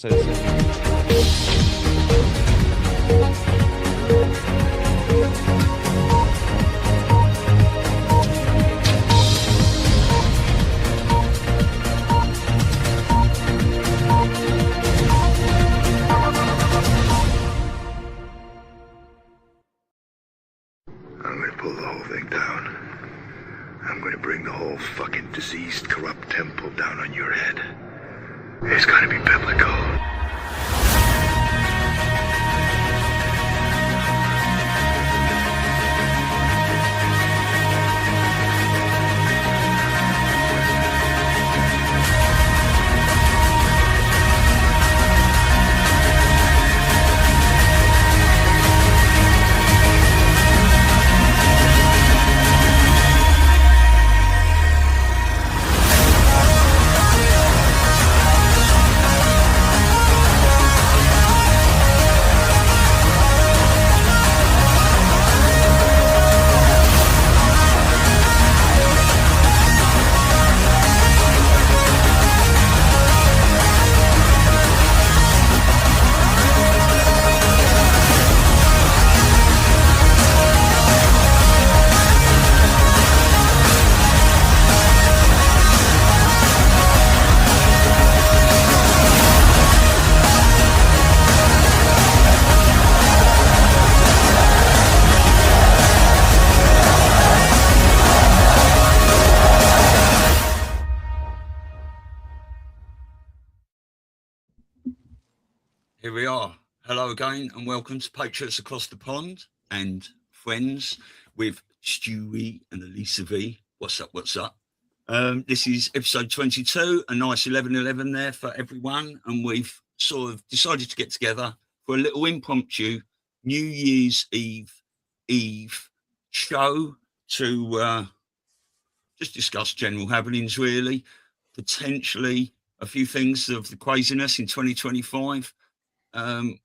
So it's I'm gonna pull the whole thing down. I'm gonna bring the whole fucking diseased, corrupt temple down on your head. It's gonna be biblical. Here we are. Hello again and welcome to Patriots Across the Pond and Friends with Stewie and Elisa V. What's up, what's up? This is episode 22, a nice 11-11 there for everyone. And we've sort of decided to get together for a little impromptu New Year's Eve show to just discuss general happenings, really. Potentially a few things of the craziness in 2025.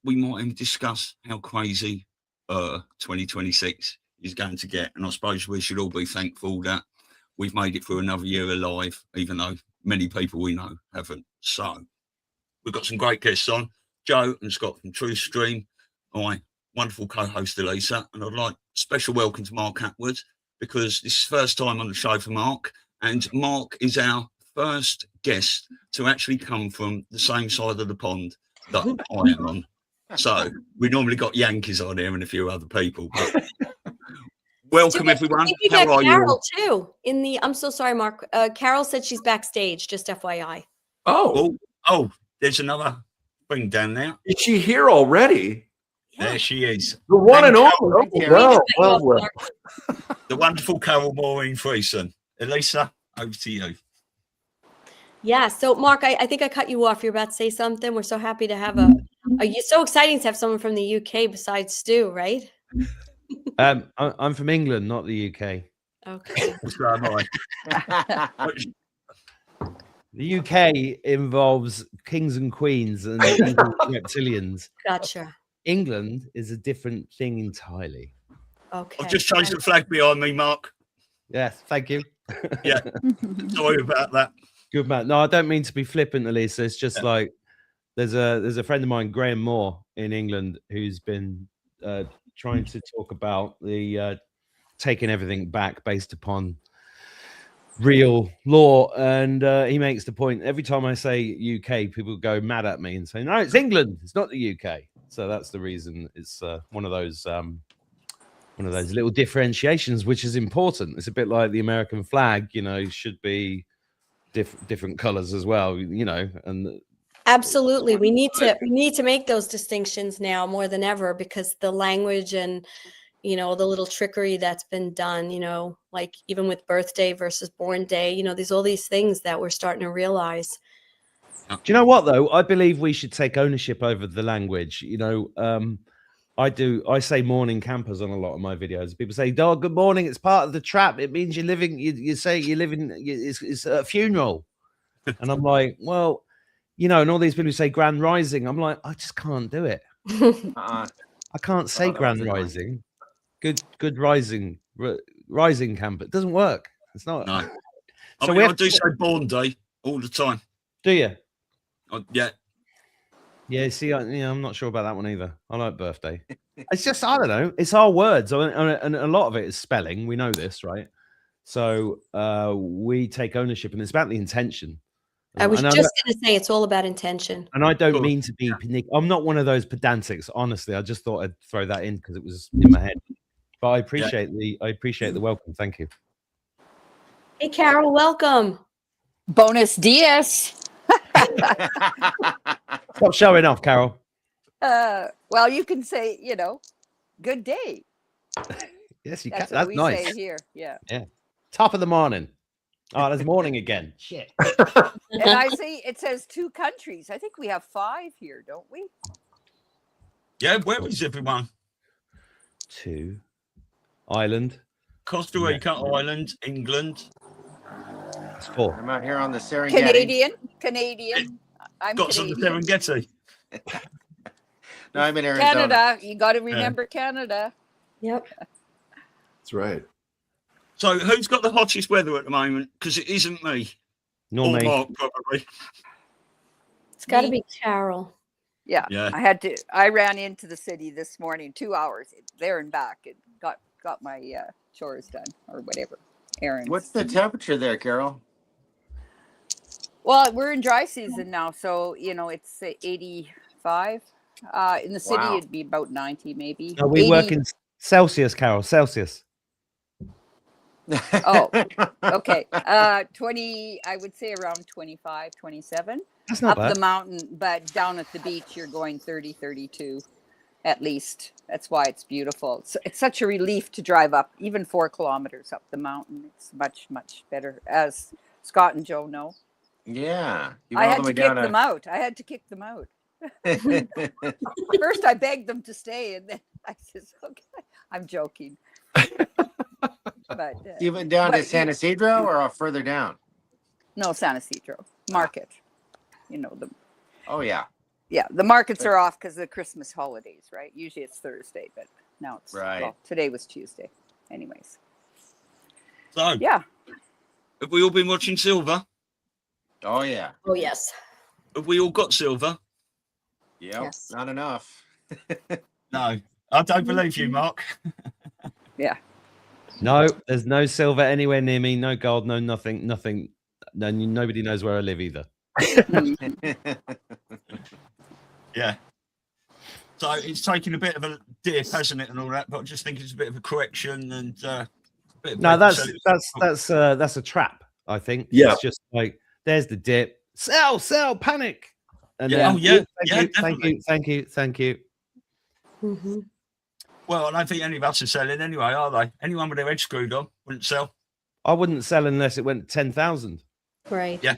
We might even discuss how crazy 2026 is going to get. And I suppose we should all be thankful that we've made it through another year alive, even though many people we know haven't. So we've got some great guests on, Joe and Scott from Truthstream, my wonderful co-host Elisa, and I'd like a special welcome to Mark Atwood, because this is the first time on the show for Mark, and Mark is our first guest to actually come from the same side of the pond that I am on. So we normally got Yankees on here and a few other people. But welcome everyone. How are Carol you? Too in the. I'm so sorry, Mark. Carol said she's backstage. Just FYI. Oh, there's another thing down there. Is she here already? Yeah. There she is. The one and only. The wonderful CAROLE MAUREEN FRIESEN. Elisa, over to you. Yeah. So, Mark, I think I cut you off. You're about to say something. We're so happy to have it's so exciting to have someone from the UK besides Stu, right? I'm from England, not the UK. Okay. So am I. The UK involves kings and queens and reptilians. Gotcha. England is a different thing entirely. Okay. I've just changed the flag behind me, Mark. Yes, thank you. Yeah. Sorry about that. Good man. No, I don't mean to be flippant, Elisa. It's just like there's a friend of mine, Graham Moore, in England, who's been trying to talk about the taking everything back based upon real law, and he makes the point every time I say UK, people go mad at me and say, "No, it's England. It's not the UK." So that's the reason. It's one of those little differentiations, which is important. It's a bit like the American flag, should be different colors as well, and absolutely we need to make those distinctions now more than ever, because the language and the little trickery that's been done, like even with birthday versus born day, there's all these things that we're starting to realize. Do you know what though? I believe we should take ownership over the language. I say morning campers on a lot of my videos. People say, "Oh, good morning. It's part of the trap. It means you're living." You say you're living. It's a funeral, and I'm like, well, and all these people who say grand rising. I'm like, I just can't do it. I can't say grand rising. Good rising camper. It doesn't work. It's not. No. So I do say born day all the time. Do you? Yeah. Yeah, see, I'm not sure about that one either. I like birthday. It's just, I don't know. It's our words, and a lot of it is spelling. We know this, right? So we take ownership, and it's about the intention. I was just going to say it's all about intention. And I don't mean to be panic. I'm not one of those pedantics, honestly. I just thought I'd throw that in because it was in my head. But I appreciate the welcome. Thank you. Hey, Carol, welcome. Bonus dias. Stop showing off, Carol. Well, you can say, good day. Yes, you can. That's That's what we nice. say here. Yeah. Yeah. Top of the morning. Oh, there's morning again. Shit. And I see it says 2 countries. I think we have 5 here, don't we? Yeah, where is everyone? 2. Ireland. Costa Rica, Ireland, England. That's 4. I'm out here on the Serengeti. Canadian. I'm Got some Canadian. Serengeti. No, I'm in Arizona. Canada. You got to remember Canada. Yep. That's right. So who's got the hottest weather at the moment? Because it isn't me. Nor Or me. Mark, probably. It's got to be Carol. Yeah. Yeah. I ran into the city this morning, 2 hours there and back, and got my chores done or whatever. Errands. What's the temperature there, Carol? Well, we're in dry season now, so it's 85. In the city, Wow. it'd be about 90, maybe. No, we 80. work in Celsius, Carol. Celsius. Oh, okay. 20, I would say around 25, 27. That's not Up bad. the mountain, but down at the beach, you're going 30, 32 at least. That's why it's beautiful. It's such a relief to drive up, even 4 kilometers up the mountain. It's much, much better, as Scott and Joe know. Yeah. I had to kick them out. I had to kick them out. First, I begged them to stay, and then I says, "Okay, I'm joking." But Even down to San Isidro or further down? no, San Isidro Market. Oh, yeah. Yeah, the markets are off because of the Christmas holidays, right? Usually it's Thursday, but now it's Right. Well, today was Tuesday. Anyways, So yeah. have we all been watching Silver? Oh, yeah. Oh, yes. Have we all got Silver? Yep. Yes. Not enough. No. I don't believe you, Mark. Yeah. No, there's no silver anywhere near me. No gold. No nothing. Nothing. No, nobody knows where I live either. Yeah. So it's taken a bit of a dip, hasn't it, and all that. But I just think it's a bit of a correction and a bit of No, paper that's a trap. I think. Yeah. It's just like there's the dip. Sell, panic. And Yeah. then, Oh, yeah. Thank Yeah, you. Mm-hmm. Well, I don't think any of us are selling anyway, are they? Anyone with their head screwed on wouldn't sell. I wouldn't sell unless it went 10,000. Right. Yeah.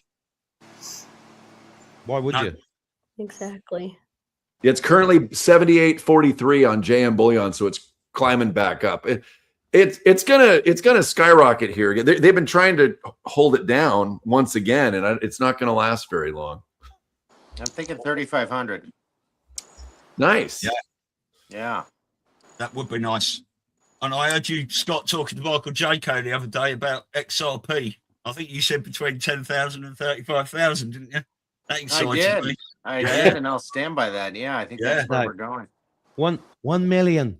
Why would No. you? Exactly. It's currently 78.43 on JM Bullion, so it's climbing back up. It's gonna skyrocket here. They've been trying to hold it down once again, and it's not gonna last very long. I'm thinking 3,500. Nice. Yeah. Yeah. That would be nice. And I heard you, Scott, talking to Michael J.K. the other day about XRP. I think you said between 10,000 and 35,000, didn't you? That I excited did. me. I Yeah. did, and I'll stand by that. Yeah, I think that's where Yeah. we're going. 1 million.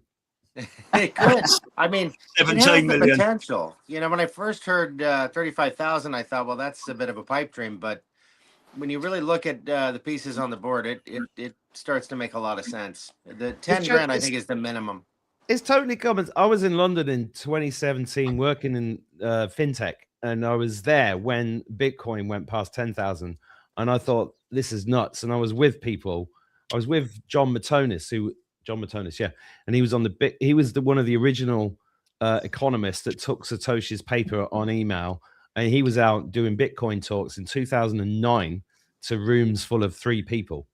It could. I mean, it has 17 the million. potential. When I first heard 35,000, I thought, well, that's a bit of a pipe dream. But when you really look at the pieces on the board, it starts to make a lot of sense. The 10 grand, I think, is the minimum. It's totally common. I was in London in 2017 working in fintech, and I was there when Bitcoin went past 10,000, and I thought this is nuts. And I was with people. I was with John Matonis, yeah, and he was on one of the original economists that took Satoshi's paper on email, and he was out doing Bitcoin talks in 2009 to rooms full of 3 people.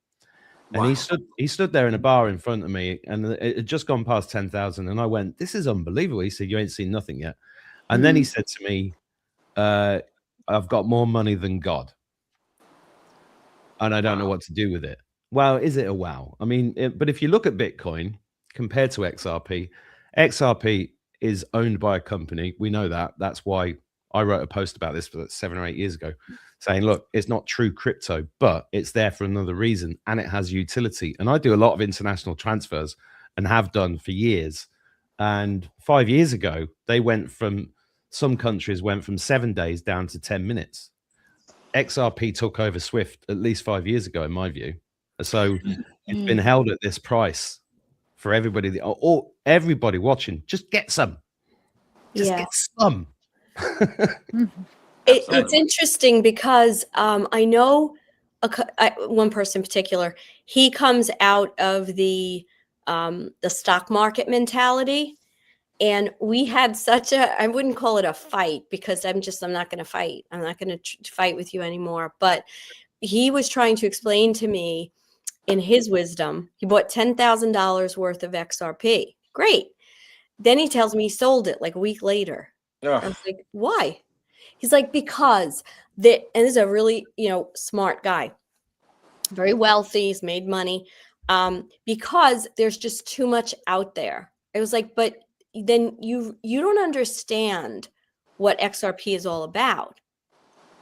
And he stood there in a bar in front of me, and it had just gone past 10,000. And I went, "This is unbelievable." He said, "You ain't seen nothing yet." And then he said to me, "I've got more money than God, and I don't know what to do with it." Wow, is it a wow? I mean, but if you look at Bitcoin compared to XRP, XRP is owned by a company. We know that. That's why I wrote a post about this for 7 or 8 years ago, saying, look, it's not true crypto, but it's there for another reason, and it has utility. And I do a lot of international transfers and have done for years. And 5 years ago, some countries went from 7 days down to 10 minutes. XRP took over Swift at least 5 years ago, in my view. So it's been held at this price for everybody, or everybody watching. Just get some. Just get some. It's interesting because I know one person in particular. He comes out of the stock market mentality. And we had such I wouldn't call it a fight, because I'm not going to fight. I'm not going to fight with you anymore. But he was trying to explain to me, in his wisdom, he bought $10,000 worth of XRP. Great. Then he tells me he sold it like a week later. I was like, why? He's like, because and this is a really, smart guy, very wealthy, he's made money, because there's just too much out there. I was like, but then you don't understand what XRP is all about.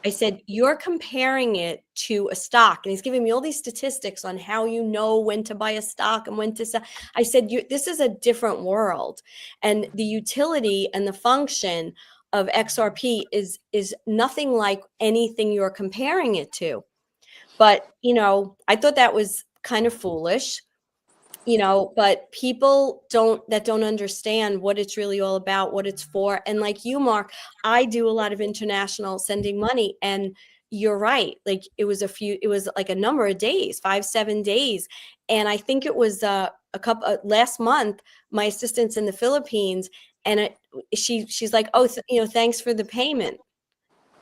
I said, you're comparing it to a stock. And he's giving me all these statistics on how you know when to buy a stock and when to sell. I said, this is a different world. And the utility and the function of XRP is nothing like anything you're comparing it to. But, I thought that was kind of foolish. But people don't understand what it's really all about, what it's for. And like you, Mark, I do a lot of international sending money, and you're right. Like it was like a number of days, 5-7 days. And I think it was a couple last month, my assistant's in the Philippines, and she's like, oh, thanks for the payment.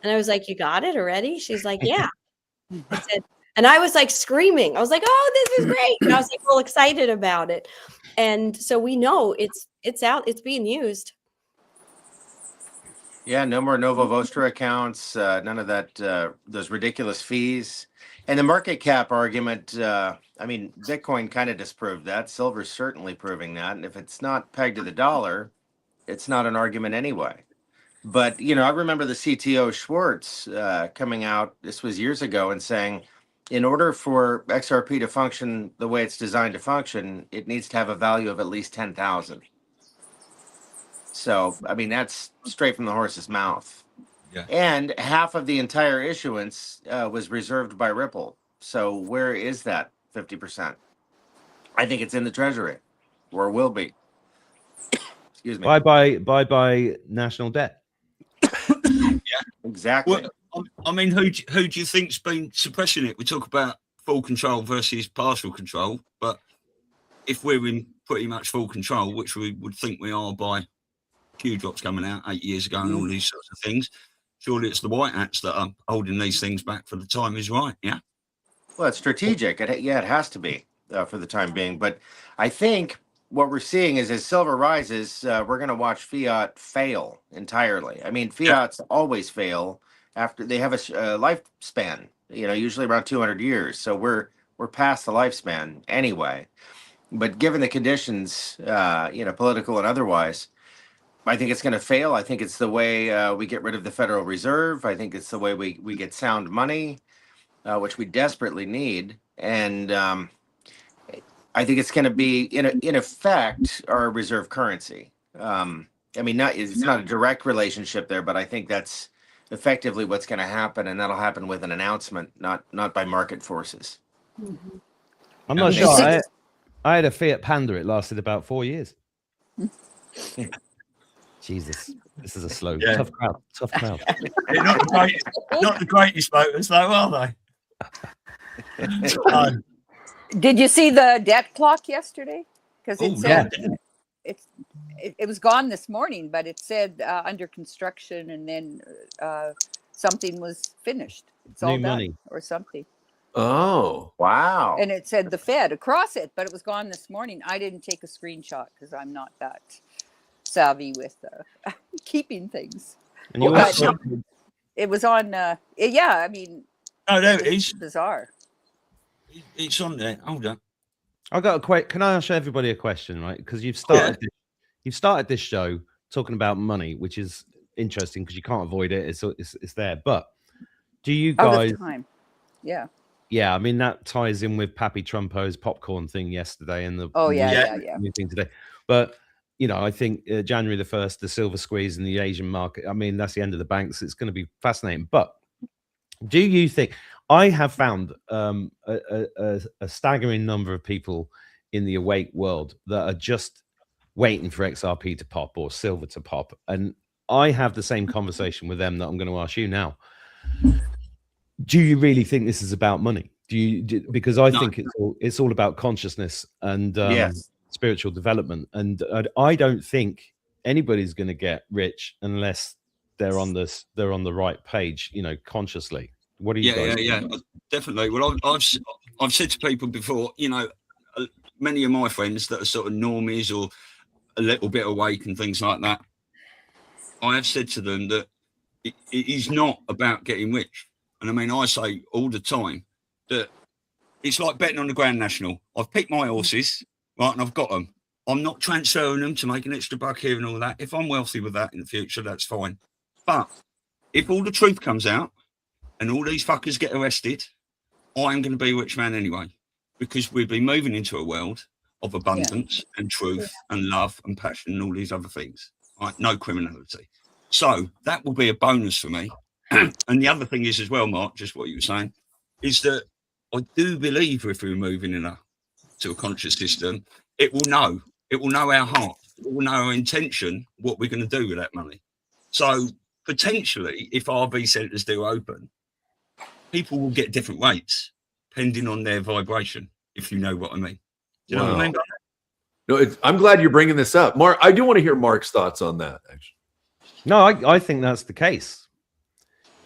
And I was like, you got it already? She's like, yeah. I said, and I was like screaming. I was like, oh, this is great. And I was like all excited about it. And so we know it's out, it's being used. Yeah, no more Novo Vostra accounts, none of that, those ridiculous fees. And the market cap argument, Bitcoin kind of disproved that. Silver's certainly proving that. And if it's not pegged to the dollar, it's not an argument anyway. But, I remember the CTO Schwartz coming out, this was years ago, and saying, in order for XRP to function the way it's designed to function, it needs to have a value of at least 10,000. So, that's straight from the horse's mouth. Yeah. And half of the entire issuance was reserved by Ripple. So where is that 50%? I think it's in the treasury, or will be. Excuse me. Bye national debt. Yeah, exactly. Well, who do you think's been suppressing it? We talk about full control versus partial control, but if we're in pretty much full control, which we would think we are by Q drops coming out 8 years ago and all these sorts of things, surely it's the white hats that are holding these things back for the time is right. Yeah. Well, it's strategic. It has to be for the time being. But I think what we're seeing is as silver rises, we're going to watch fiat fail entirely. Fiats always fail after they have a lifespan, usually around 200 years. So we're past the lifespan anyway. But given the conditions, political and otherwise, I think it's going to fail. I think it's the way we get rid of the Federal Reserve. I think it's the way we get sound money, which we desperately need. And I think it's going to be, in effect, our reserve currency. It's not a direct relationship there, but I think that's effectively what's going to happen, and that'll happen with an announcement, not by market forces. Mm-hmm. I'm not sure. I had a Fiat Panda. It lasted about 4 years. Jesus, this is a tough crowd. They're not the greatest motors, though, are they? Did you see the debt clock yesterday? Because it said it was gone this morning, but it said under construction, and then something was finished. It's all done, money or something. Oh, wow! And it said the Fed across it, but it was gone this morning. I didn't take a screenshot because I'm not that savvy with keeping things. And you it was on. No, there it is. Bizarre. It's on there. Hold on. I got a question. Can I ask everybody a question, right? Because you've started this show talking about money, which is interesting because you can't avoid it. It's there. But do you All guys? the time. Yeah. Yeah, I mean that ties in with Pappy Trumpo's popcorn thing yesterday and the new thing today. But you know, I think January the 1st, the silver squeeze in the Asian market. I mean, that's the end of the banks. It's going to be fascinating. But do you think I have found a staggering number of people in the awake world that are just waiting for XRP to pop or silver to pop, and I have the same conversation with them that I'm going to ask you now. Do you really think this is about money? Because I think it's all about consciousness and spiritual development, and I don't think anybody's going to get rich unless they're on the right page, you know, consciously. What do you guys think? Definitely. Well, I've said to people before, you know, many of my friends that are sort of normies or a little bit awake and things like that, I have said to them that it is not about getting rich. And I mean, I say all the time that it's like betting on the Grand National. I've picked my horses, right, and I've got them. I'm not transferring them to make an extra buck here and all that. If I'm wealthy with that in the future, that's fine. But if all the truth comes out and all these fuckers get arrested, I'm going to be a rich man anyway, because we'll be moving into a world of abundance and truth and love and passion and all these other things, right? No criminality. So that will be a bonus for me. And the other thing is as well, Mark, just what you were saying, is that I do believe if we're moving to a conscious system, it will know our heart, it will know our intention, what we're going to do with that money. So potentially, if RV centres do open, people will get different rates depending on their vibration, if you know what I mean. Do you know what I mean? No, I'm glad you're bringing this up, Mark. I do want to hear Mark's thoughts on that. Actually, no, I think that's the case.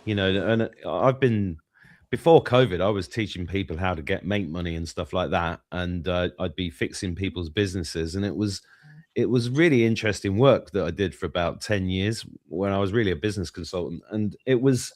You know, and I've been, before COVID, I was teaching people how to make money and stuff like that, and I'd be fixing people's businesses, and it was really interesting work that I did for about 10 years when I was really a business consultant, and it was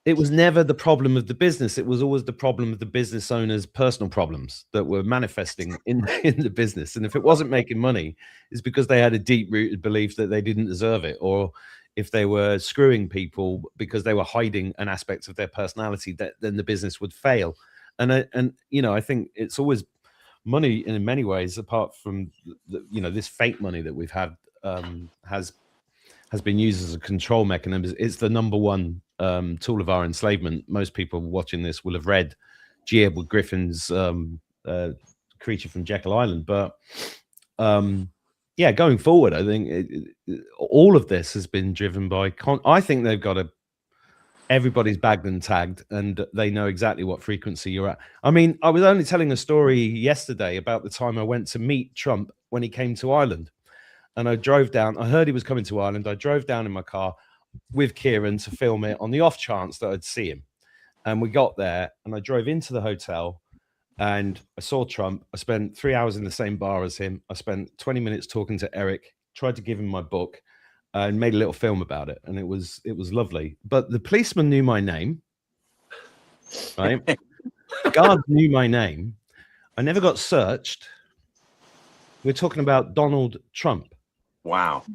never the problem of the business. It was always the problem of the business owner's personal problems that were manifesting in the business. And if it wasn't making money, it's because they had a deep-rooted belief that they didn't deserve it, or if they were screwing people because they were hiding an aspect of their personality, that then the business would fail. And you know, I think it's always money in many ways, apart from you know, this fake money that we've had has been used as a control mechanism. It's the number one tool of our enslavement. Most people watching this will have read G. Edward Griffin's Creature from Jekyll Island, but yeah, going forward, I think all of this has been driven by. I think they've got everybody's bagged and tagged, and they know exactly what frequency you're at. I mean, I was only telling a story yesterday about the time I went to meet Trump when he came to Ireland, and I drove down. I heard he was coming to Ireland. I drove down in my car with Kieran to film it on the off chance that I'd see him, and we got there, and I drove into the hotel. And I saw Trump. I spent 3 hours in the same bar as him. I spent 20 minutes talking to Eric, tried to give him my book, and made a little film about it. And it was lovely. But the policeman knew my name, right? The guard knew my name. I never got searched. We're talking about Donald Trump. Wow.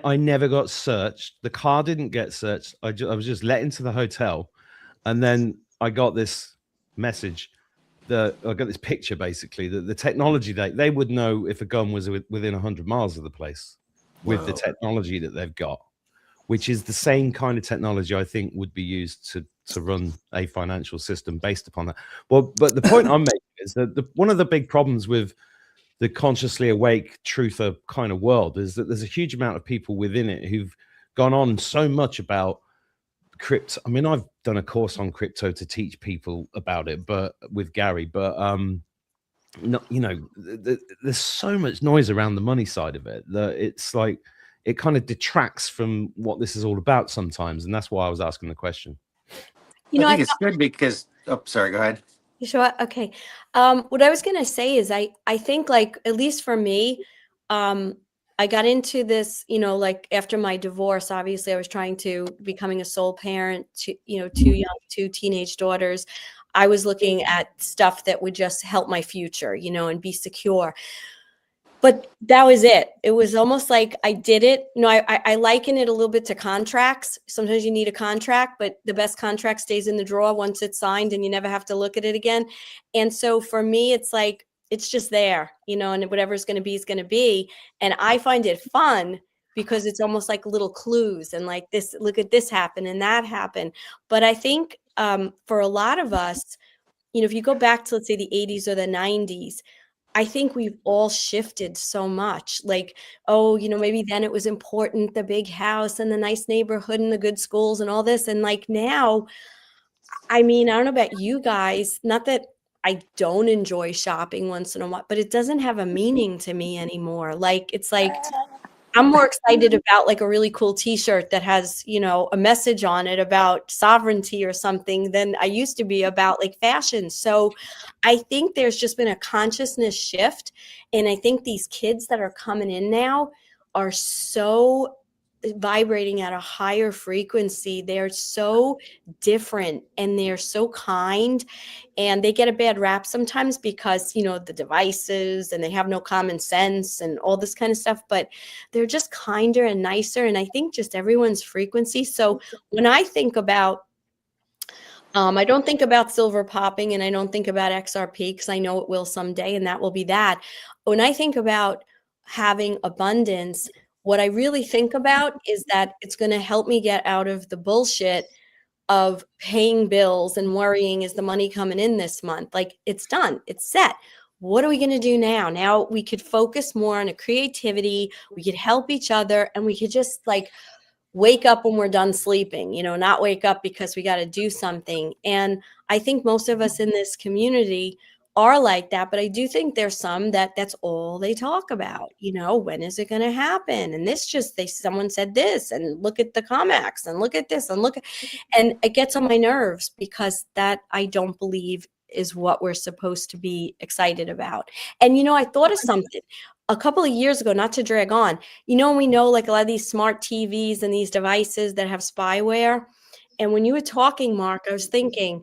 I never got searched. The car didn't get searched. I was just let into the hotel. And then I got this message. I got this picture, basically, that the technology they would know if a gun was within 100 miles of the place with the technology that they've got, which is the same kind of technology I think would be used to run a financial system based upon that. Well, but the point I'm making is that one of the big problems with the consciously awake truther kind of world is that there's a huge amount of people within it who've gone on so much about crypto. I mean, I've done a course on crypto to teach people about it, but with Gary, but no, you know, there's so much noise around the money side of it that it's like it kind of detracts from what this is all about sometimes, and that's why I was asking the question. You know, I think it's good because sorry, go ahead. You sure? Okay. What I was gonna say is I think, like, at least for me, I got into this, you know, like after my divorce. Obviously, I was becoming a sole parent to, you know, two teenage daughters. I was looking at stuff that would just help my future, you know, and be secure. But that was it. It was almost like I did it. I liken it a little bit to contracts. Sometimes you need a contract, but the best contract stays in the drawer once it's signed and you never have to look at it again. And so for me, it's like, it's just there, and whatever's going to be is going to be. And I find it fun because it's almost like little clues and like this, look at this happen and that happened. But I think for a lot of us, if you go back to, let's say, the 80s or the 90s, I think we've all shifted so much. Like, maybe then it was important, the big house and the nice neighborhood and the good schools and all this. And like now, I mean, I don't know about you guys, not that I don't enjoy shopping once in a while, but it doesn't have a meaning to me anymore. Like, it's like, I'm more excited about like a really cool t-shirt that has, a message on it about sovereignty or something than I used to be about like fashion. So I think there's just been a consciousness shift. And I think these kids that are coming in now are so vibrating at a higher frequency. They're so different and they're so kind, and they get a bad rap sometimes because, the devices, and they have no common sense and all this kind of stuff, but they're just kinder and nicer. And I think just everyone's frequency. So when I think about, I don't think about silver popping and I don't think about XRP because I know it will someday, and that will be that. When I think about having abundance, what I really think about is that it's going to help me get out of the bullshit of paying bills and worrying, is the money coming in this month? Like, it's done, it's set. What are we going to do now? Now we could focus more on a creativity. We could help each other, and we could just like wake up when we're done sleeping, not wake up because we got to do something. And I think most of us in this community are like that, but I do think there's some that's all they talk about. When is it going to happen? And this someone said this, and look at the COMEX, and look at this, and and it gets on my nerves because that I don't believe is what we're supposed to be excited about. And I thought of something a couple of years ago, not to drag on. We know like a lot of these smart TVs and these devices that have spyware. And when you were talking, Mark, I was thinking,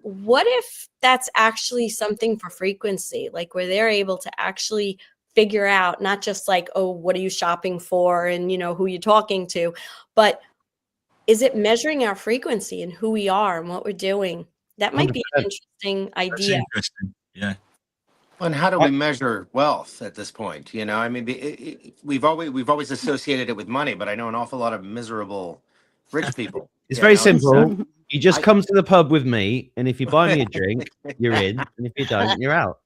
what if that's actually something for frequency, like where they're able to actually figure out not just like, oh, what are you shopping for and, who you're talking to, but is it measuring our frequency and who we are and what we're doing? That might be an interesting idea. Interesting. Yeah. And how do we measure wealth at this point? I mean, we've always associated it with money, but I know an awful lot of miserable rich people. It's very simple. You just come to the pub with me, and if you buy me a drink, you're in, and if you don't, you're out.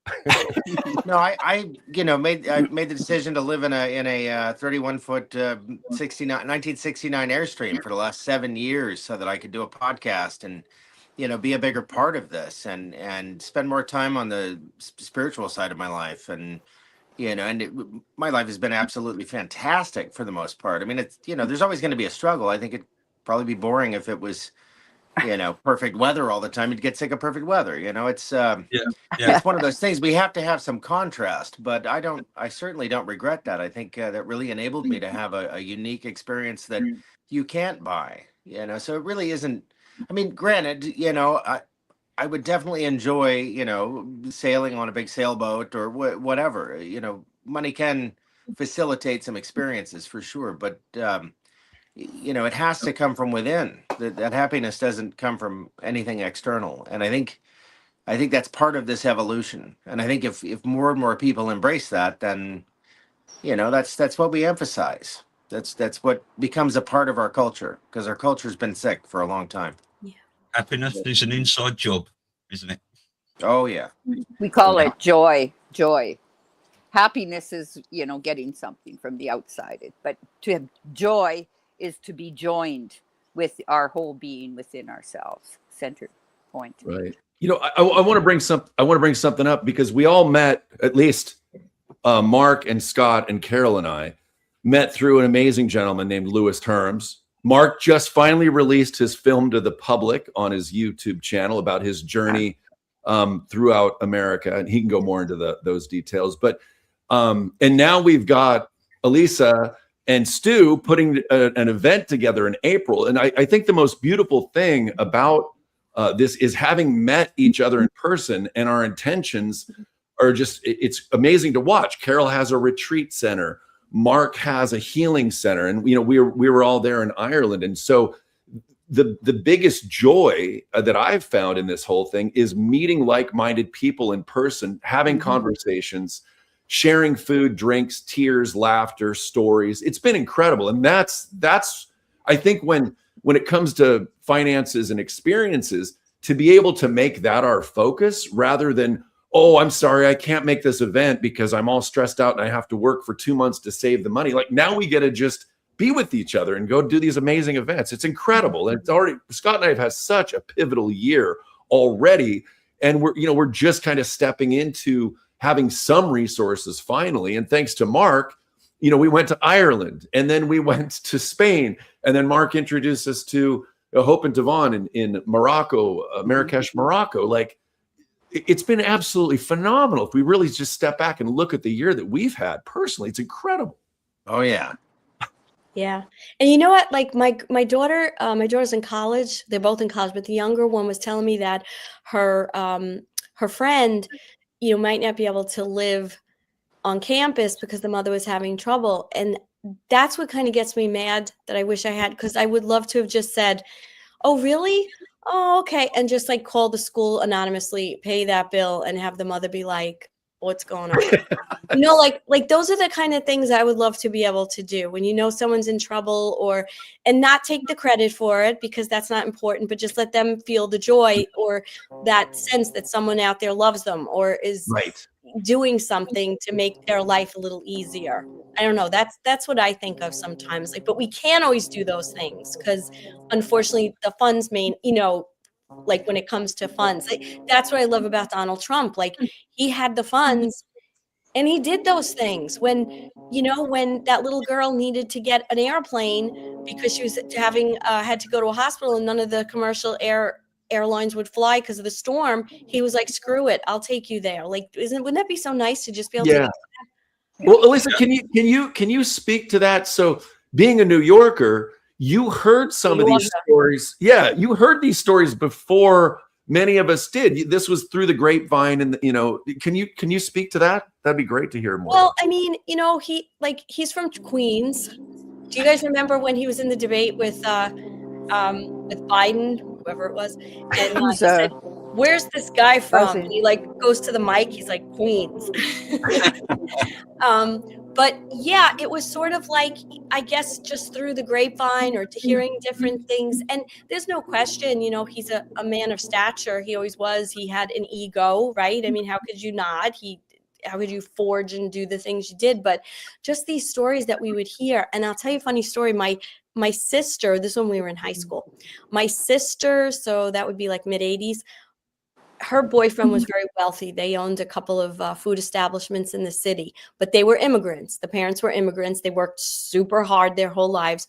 No, I made the decision to live in a 31-foot 1969 Airstream for the last 7 years so that I could do a podcast and be a bigger part of this and spend more time on the spiritual side of my life. And my life has been absolutely fantastic for the most part. I mean, it's there's always going to be a struggle. I think it'd probably be boring if it was perfect weather all the time. You'd get sick of perfect weather. It's it's one of those things. We have to have some contrast, but I certainly don't regret that. I think that really enabled me to have a unique experience that you can't buy. So it really isn't. I mean, granted, I would definitely enjoy sailing on a big sailboat or whatever. Money can facilitate some experiences for sure, but it has to come from within. That happiness doesn't come from anything external. And I think that's part of this evolution. And I think if more and more people embrace that, then that's what we emphasize. That's what becomes a part of our culture, because our culture's been sick for a long time. Yeah. Happiness is an inside job, isn't it? Oh yeah. We call it joy. Happiness is, getting something from the outside. But to have joy is to be joined with our whole being within ourselves. Centered point. Right. I want to bring something up, because we all met, at least Mark and Scott and Carol and I met through an amazing gentleman named Louis Terms. Mark just finally released his film to the public on his YouTube channel about his journey throughout America, and he can go more into those details. But and now we've got Elisa and Stu putting an event together in April. And I think the most beautiful thing about this is having met each other in person, and our intentions are just, it's amazing to watch. Carol has a retreat center. Mark has a healing center. And, you know, we were all there in Ireland. And so the biggest joy that I've found in this whole thing is meeting like-minded people in person, having conversations, sharing food, drinks, tears, laughter, stories. It's been incredible. And that's I think when it comes to finances and experiences, to be able to make that our focus rather than, oh, I'm sorry, I can't make this event because I'm all stressed out and I have to work for 2 months to save the money. Like, now we get to just be with each other and go do these amazing events. It's incredible. And it's already, Scott and I have had such a pivotal year already. And we're just kind of stepping into having some resources finally. And thanks to Mark, you know, we went to Ireland and then we went to Spain. And then Mark introduced us to Hope and Devon in Morocco, Marrakesh, Morocco. Like, it's been absolutely phenomenal. If we really just step back and look at the year that we've had personally, it's incredible. Oh, yeah. Yeah. And you know what? Like my daughter's in college. They're both in college, but the younger one was telling me that her friend, you know, might not be able to live on campus because the mother was having trouble. And that's what kind of gets me mad, that I wish I had, because I would love to have just said, oh, really? Oh, okay. And just like call the school anonymously, pay that bill, and have the mother be like, what's going on? You know, like those are the kind of things I would love to be able to do when you know someone's in trouble, and not take the credit for it, because that's not important, but just let them feel the joy or that sense that someone out there loves them or is doing something to make their life a little easier. I don't know. That's what I think of sometimes. Like, but we can't always do those things because unfortunately the funds like when it comes to funds, that's what I love about Donald Trump. Like, he had the funds and he did those things when that little girl needed to get an airplane because she was had to go to a hospital and none of the commercial airlines would fly because of the storm. He was like, screw it, I'll take you there. Like, wouldn't that be so nice to just be able to get that? Well, Elisa, can you speak to that? So, being a New Yorker, you heard some of these stories. Yeah, you heard these stories before many of us did. This was through the grapevine, and can you speak to that? That'd be great to hear more. Well, I mean, he's from Queens. Do you guys remember when he was in the debate with Biden, whoever it was, and he said, "Where's this guy from?" And he goes to the mic. He's like, Queens. But yeah, it was sort of like, I guess, just through the grapevine or to hearing different things. And there's no question, he's a man of stature. He always was. He had an ego, right? I mean, how could you not? How could you forge and do the things you did? But just these stories that we would hear. And I'll tell you a funny story. My sister, this one, we were in high school. My sister, so that would be like mid-'80s. Her boyfriend was very wealthy. They owned a couple of food establishments in the city, but they were immigrants. The parents were immigrants. They worked super hard their whole lives.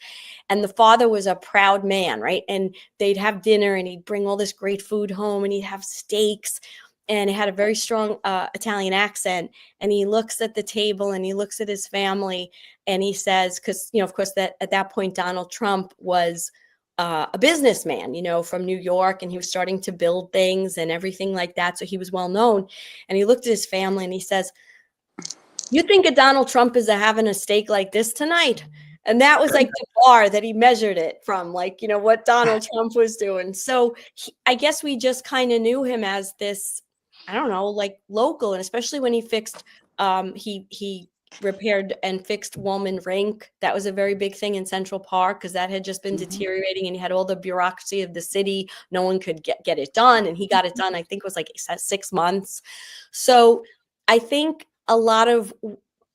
And the father was a proud man, right? And they'd have dinner and he'd bring all this great food home and he'd have steaks. And he had a very strong Italian accent. And he looks at the table and he looks at his family and he says, because, of course, that at that point, Donald Trump was a businessman, from New York, and he was starting to build things and everything like that. So he was well known. And he looked at his family and he says, "You think a Donald Trump is having a steak like this tonight?" And that was like the bar that he measured it from, what Donald Trump was doing. So I guess we just kind of knew him as this, I don't know, like local. And especially when he fixed, he repaired and fixed Woolman Rink. That was a very big thing in Central Park because that had just been deteriorating and he had all the bureaucracy of the city. No one could get it done. And he got it done, I think it was like 6 months. So I think a lot of,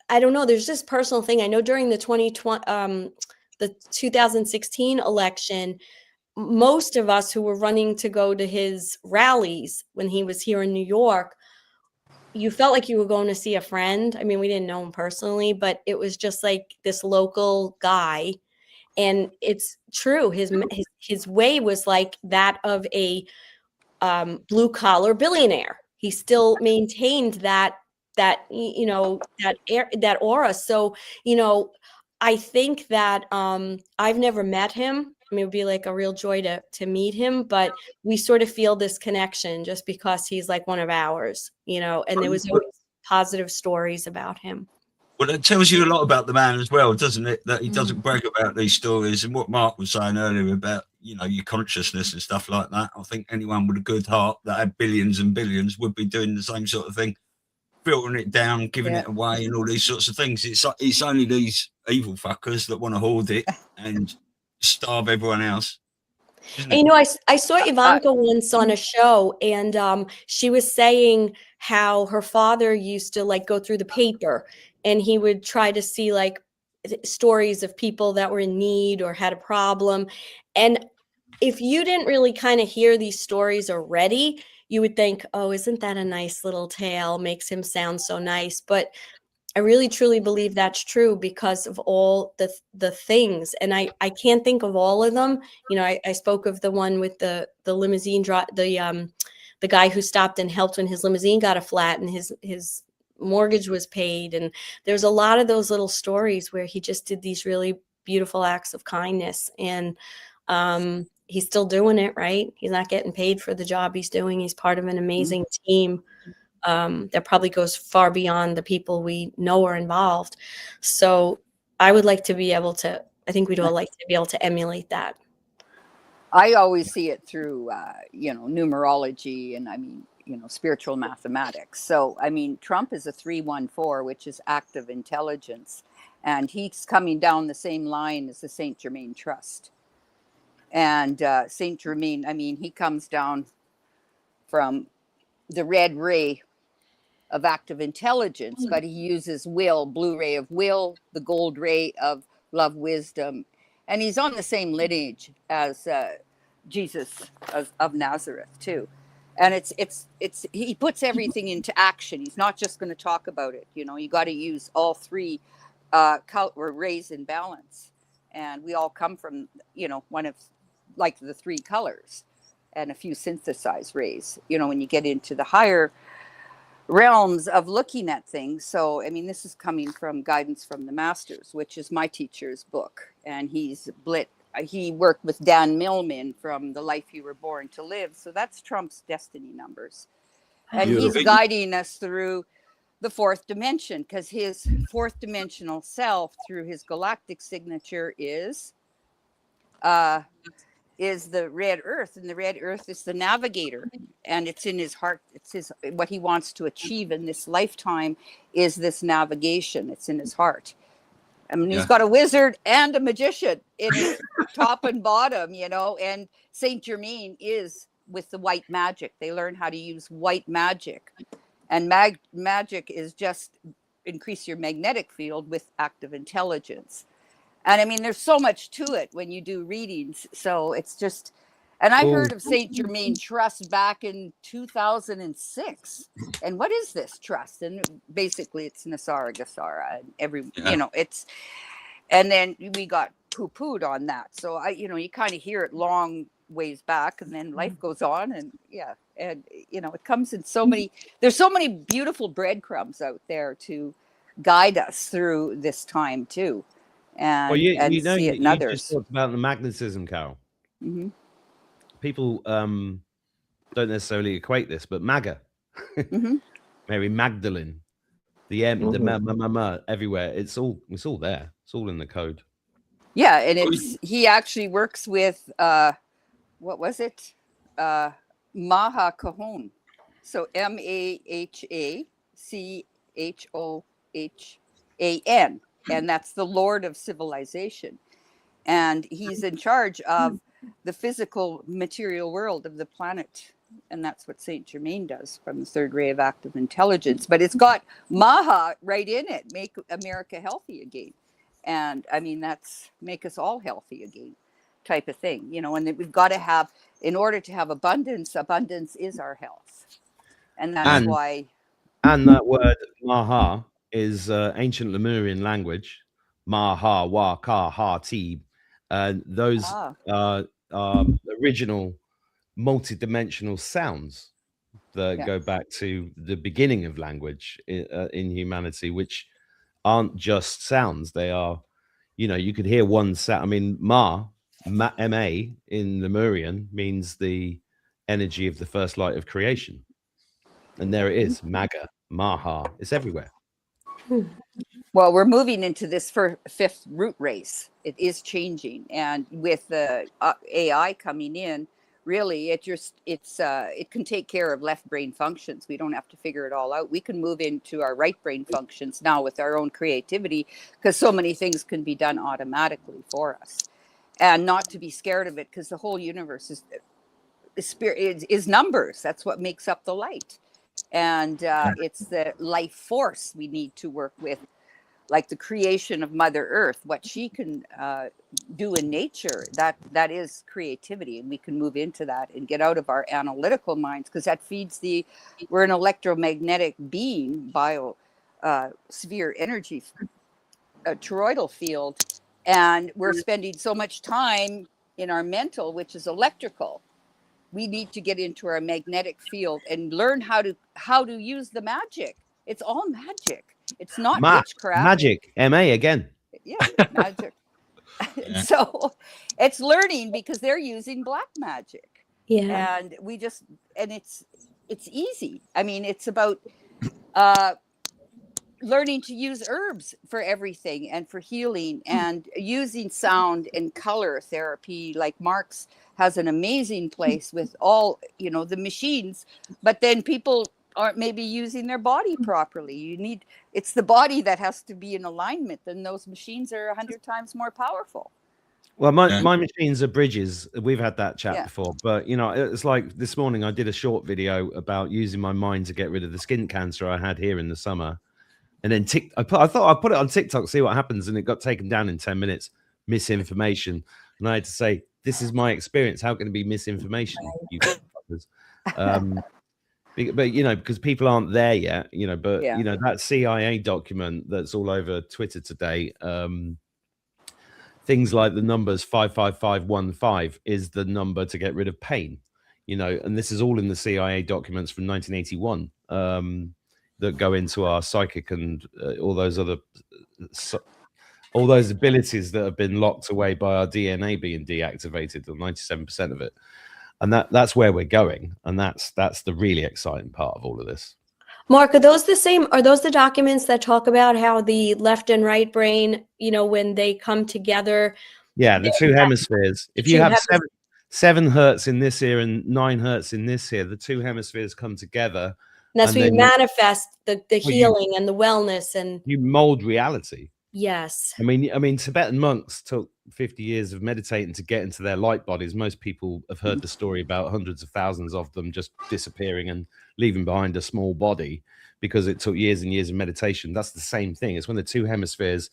I don't know, there's this personal thing. I know during the 2016 election, most of us who were running to go to his rallies when he was here in New York, you felt like you were going to see a friend. I mean, we didn't know him personally, but it was just like this local guy. And it's true. His way was like that of a blue collar billionaire. He still maintained that aura. So, I think that I've never met him. I mean, it would be like a real joy to meet him, but we sort of feel this connection just because he's like one of ours, and there was always positive stories about him. Well, that tells you a lot about the man as well, doesn't it? That he doesn't brag about these stories. And what Mark was saying earlier about, you know, your consciousness and stuff like that. I think anyone with a good heart that had billions and billions would be doing the same sort of thing, filtering it down, giving it away, and all these sorts of things. It's only these evil fuckers that want to hoard it and starve everyone else. And, you know, I saw Ivanka once on a show, and she was saying how her father used to like go through the paper, and he would try to see like stories of people that were in need or had a problem. And if you didn't really kind of hear these stories already, you would think, oh, isn't that a nice little tale? Makes him sound so nice. But I really truly believe that's true because of all the things. And I can't think of all of them. You know, I spoke of the one with the limousine, the guy who stopped and helped when his limousine got a flat and his mortgage was paid. And there's a lot of those little stories where he just did these really beautiful acts of kindness. And he's still doing it, right? He's not getting paid for the job he's doing. He's part of an amazing team that probably goes far beyond the people we know are involved. So I would like to be able to, I think we'd all like to be able to emulate that. I always see it through, you know, numerology and I mean, you know, spiritual mathematics. So, I mean, Trump is a 314, which is active intelligence. And he's coming down the same line as the Saint Germain Trust. And Saint Germain, I mean, he comes down from the red ray of active intelligence, but he uses will, blue ray of will, the gold ray of love, wisdom. And he's on the same lineage as Jesus of Nazareth too. And it's he puts everything into action. He's not just going to talk about it. You know, you got to use all three rays in balance. And we all come from, you know, one of like the three colors and a few synthesized rays, you know, when you get into the higher realms of looking at things. So, I mean, this is coming from Guidance from the Masters, which is my teacher's book. And he worked with Dan Millman from The Life You Were Born to Live. So that's Trump's destiny numbers. And he's guiding us through the fourth dimension because his fourth dimensional self through his galactic signature is the red earth, and the red earth is the navigator, and it's in his heart. It's what he wants to achieve in this lifetime is this navigation. It's in his heart. I mean, he's got a wizard and a magician in his top and bottom, you know, and Saint Germain is with the white magic. They learn how to use white magic, and magic is just increase your magnetic field with active intelligence. And I mean, there's so much to it when you do readings. So it's just, and I heard of Saint Germain Trust back in 2006. And what is this trust? And basically it's Nasara Gasara and you know, it's, and then we got poo-pooed on that. So you know, you kind of hear it long ways back and then life goes on and and you know, it comes in so many, there's so many beautiful breadcrumbs out there to guide us through this time too. And, well, you know, see it in others. Just talked about the magnetism, Carol. People don't necessarily equate this, but MAGA, Mary Magdalene, the M, the everywhere. It's all there. It's all in the code. Yeah, and he actually works with what was it? Maha Cajon. So MAHACHOHAN. And that's the Lord of Civilization. And he's in charge of the physical material world of the planet. And that's what Saint Germain does from the third ray of active intelligence. But it's got Maha right in it, make America healthy again. And I mean, that's make us all healthy again type of thing, you know, and we've got to have, in order to have abundance is our health. And that's why. And that word Maha is ancient Lemurian language, Maha, Wa, Ka, Ha, Ti. Those are original multi-dimensional sounds that go back to the beginning of language in humanity, which aren't just sounds. They are, you know, you could hear one sound. I mean, M-A in Lemurian means the energy of the first light of creation. And there it is, MAGA. Maha. It's everywhere. Well, we're moving into this fifth root race. It is changing, and with the AI coming in, really, it can take care of left brain functions. We don't have to figure it all out. We can move into our right brain functions now with our own creativity, because so many things can be done automatically for us, and not to be scared of it, because the whole universe is numbers. That's what makes up the light, and it's the life force we need to work with. Like the creation of Mother Earth, what she can do in nature, that is creativity, and we can move into that and get out of our analytical minds, because that feeds we're an electromagnetic being, sphere energy, a toroidal field, and we're spending so much time in our mental, which is electrical. We need to get into our magnetic field and learn how to use the magic. It's all magic. It's not witchcraft. Magic. MA again. Yeah, magic. So it's learning, because they're using black magic. Yeah. And it's easy. I mean, it's about learning to use herbs for everything and for healing, and using sound and color therapy. Like Mark's has an amazing place with all, the machines, but then people aren't maybe using their body properly. It's the body that has to be in alignment, then those machines are 100 times more powerful. Well, my machines are bridges. We've had that chat before, but it's like this morning I did a short video about using my mind to get rid of the skin cancer I had here in the summer, and then I thought I'd put it on TikTok, see what happens, and it got taken down in 10 minutes. Misinformation, and I had to say, this is my experience. How can it be misinformation? You fuckers? But because people aren't there yet, but that CIA document that's all over Twitter today, things like the numbers 55515 is the number to get rid of pain, and this is all in the CIA documents from 1981 that go into our psychic and all those abilities that have been locked away by our DNA being deactivated, or 97% of it. And that's where we're going, and that's the really exciting part of all of this. Mark, are those the same? Are those the documents that talk about how the left and right brain, when they come together? Yeah, the two hemispheres. If you have 7 hertz in this ear and 9 hertz in this ear, the two hemispheres come together. And that's where you manifest the healing and the wellness, and you mold reality. Yes. I mean, Tibetan monks took 50 years of meditating to get into their light bodies. Most people have heard the story about hundreds of thousands of them just disappearing and leaving behind a small body, because it took years and years of meditation. That's the same thing. It's when the two hemispheres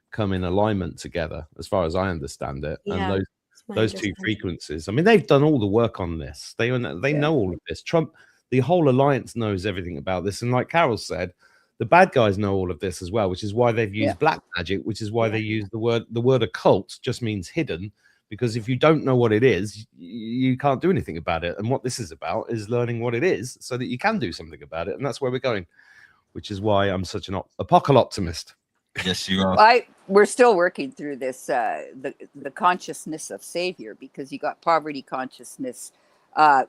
come in alignment together, as far as I understand it. Yeah, and those two frequencies. I mean, they've done all the work on this. They know all of this. Trump, the whole alliance knows everything about this. And like Carol said, the bad guys know all of this as well, which is why they've used black magic, which is why they use the word occult just means hidden, because if you don't know what it is, you can't do anything about it. And what this is about is learning what it is so that you can do something about it. And that's where we're going, which is why I'm such an apocalyptimist. Yes, you are. We're still working through this, the consciousness of savior, because you got poverty consciousness,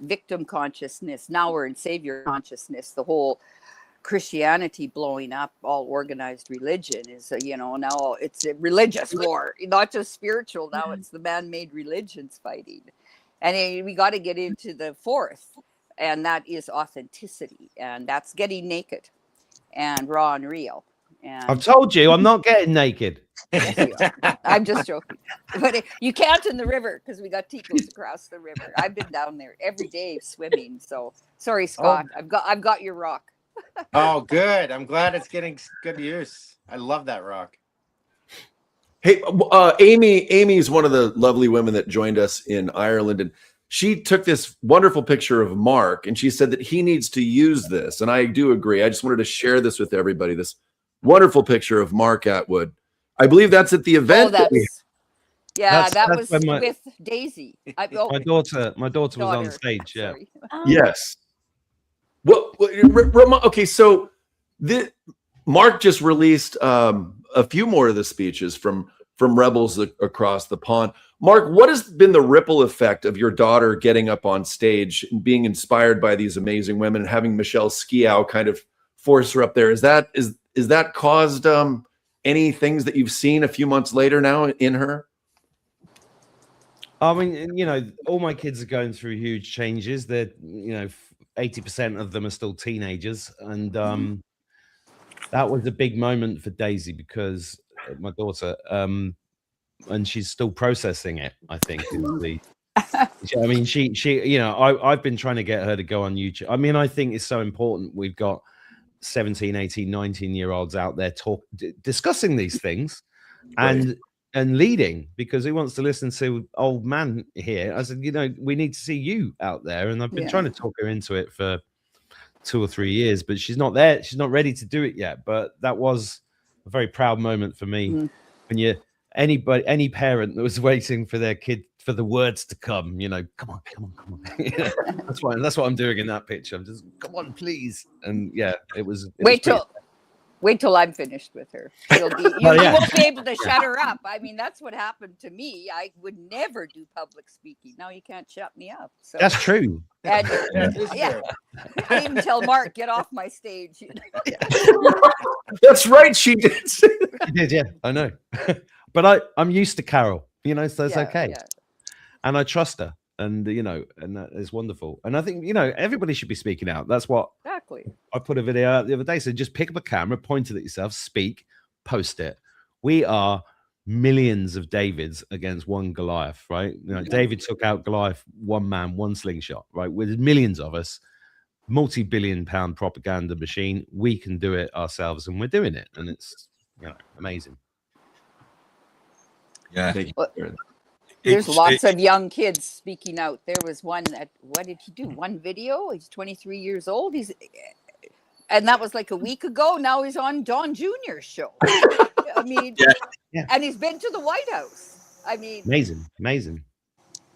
victim consciousness. Now we're in savior consciousness. The whole Christianity blowing up, all organized religion is, now it's a religious war, not just spiritual. Now it's the man-made religions fighting. And we got to get into the fourth, and that is authenticity. And that's getting naked and raw and real. And I've told you, I'm not getting naked. I'm just joking. But you can't in the river, because we got ticos across the river. I've been down there every day swimming. So sorry, Scott. I've got your rock. Oh, good. I'm glad it's getting good use. I love that rock. Hey, Amy's one of the lovely women that joined us in Ireland, and she took this wonderful picture of Mark, and she said that he needs to use this. And I do agree. I just wanted to share this with everybody. This wonderful picture of Mark Atwood. I believe that's at the event. That was with Daisy. My daughter was on stage. Yeah. Yes. Well, okay. So Mark just released a few more of the speeches from Rebels Across the Pond. Mark, what has been the ripple effect of your daughter getting up on stage and being inspired by these amazing women and having Michelle Skiao kind of force her up there. Is that caused any things that you've seen a few months later now in her? I mean, you know, all my kids are going through huge changes. They're, you know, 80% of them are still teenagers, and that was a big moment for Daisy because my daughter, and she's still processing it. I think. I mean, she, you know, I've been trying to get her to go on YouTube. I mean, I think it's so important. We've got 17, 18, 19-year-olds out there discussing these things, and leading, because who wants to listen to old man here? I said, you know, we need to see you out there, and I've been trying to talk her into it for 2 or 3 years, but she's not there. She's not ready to do it yet. But that was a very proud moment for me when any parent that was waiting for their kid for the words to come, you know, come on. You know, that's what I'm doing in that picture. I'm just, come on, please. And yeah, Wait till I'm finished with her. You won't be able to shut her up. I mean, that's what happened to me. I would never do public speaking. Now you can't shut me up. So that's true. And, I even tell Mark, get off my stage. You know? That's right. She did. She did, yeah. I know. But I'm used to Carol, you know, so it's okay. Yeah. And I trust her. And, you know, and that is wonderful. And I think, you know, everybody should be speaking out. That's what exactly. I put a video out the other day. So just pick up a camera, point it at yourself, speak, post it. We are millions of Davids against one Goliath, right? You know, David took out Goliath, one man, one slingshot, right? With millions of us, multi-billion-pound propaganda machine. We can do it ourselves, and we're doing it. And it's, you know, amazing. Yeah. There's lots of young kids speaking out. There was one that, what did he do? One video. He's 23 years old. And that was like a week ago. Now he's on Don Jr.'s show. I mean, and he's been to the White House. I mean, amazing.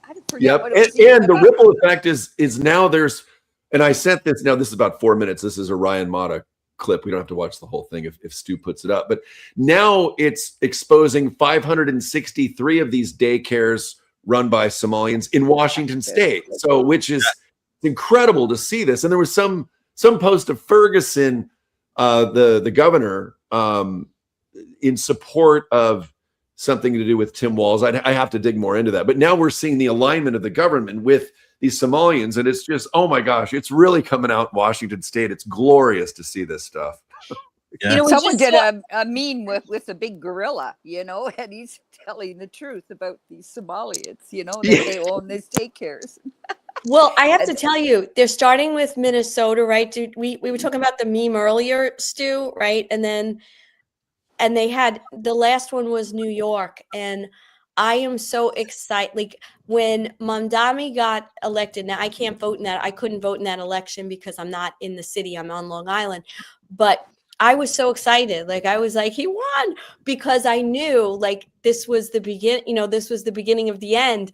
I forget what it was and the ripple effect is now there's, and I sent this. Now this is about 4 minutes. This is a Ryan Mata clip. We don't have to watch the whole thing if Stu puts it up, but now it's exposing 563 of these daycares run by Somalians in Washington state. So, which is incredible to see this. And there was some post of Ferguson, the governor, in support of something to do with Tim Walz. I have to dig more into that, but now we're seeing the alignment of the government with these Somalians, and it's just, oh my gosh, it's really coming out in Washington state. It's glorious to see this stuff. You know, someone did a meme with a big gorilla, you know, and he's telling the truth about these Somalians, you know, that they own these daycares. Well, I have to tell you, they're starting with Minnesota, right? We were talking about the meme earlier, Stu, right? And they had, the last one was New York, and I am so excited. Like when Mamdani got elected, now I can't vote in that. I couldn't vote in that election because I'm not in the city. I'm on Long Island. But I was so excited. Like I was like, he won, because I knew like this was the begin, you know, this was the beginning of the end.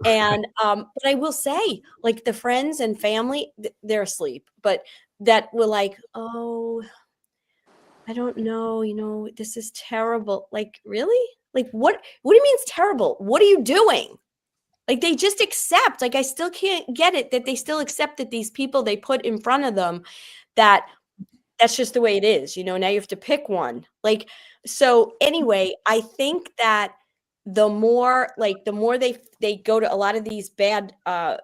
And but I will say, like the friends and family, they're asleep, but that were like, oh, I don't know, you know, this is terrible. Like, really? Like, what do you mean it's terrible? What are you doing? Like, they just accept. Like, I still can't get it that they still accept that these people they put in front of them, that's just the way it is. You know, now you have to pick one. Like, so anyway, I think that the more they go to a lot of these bad,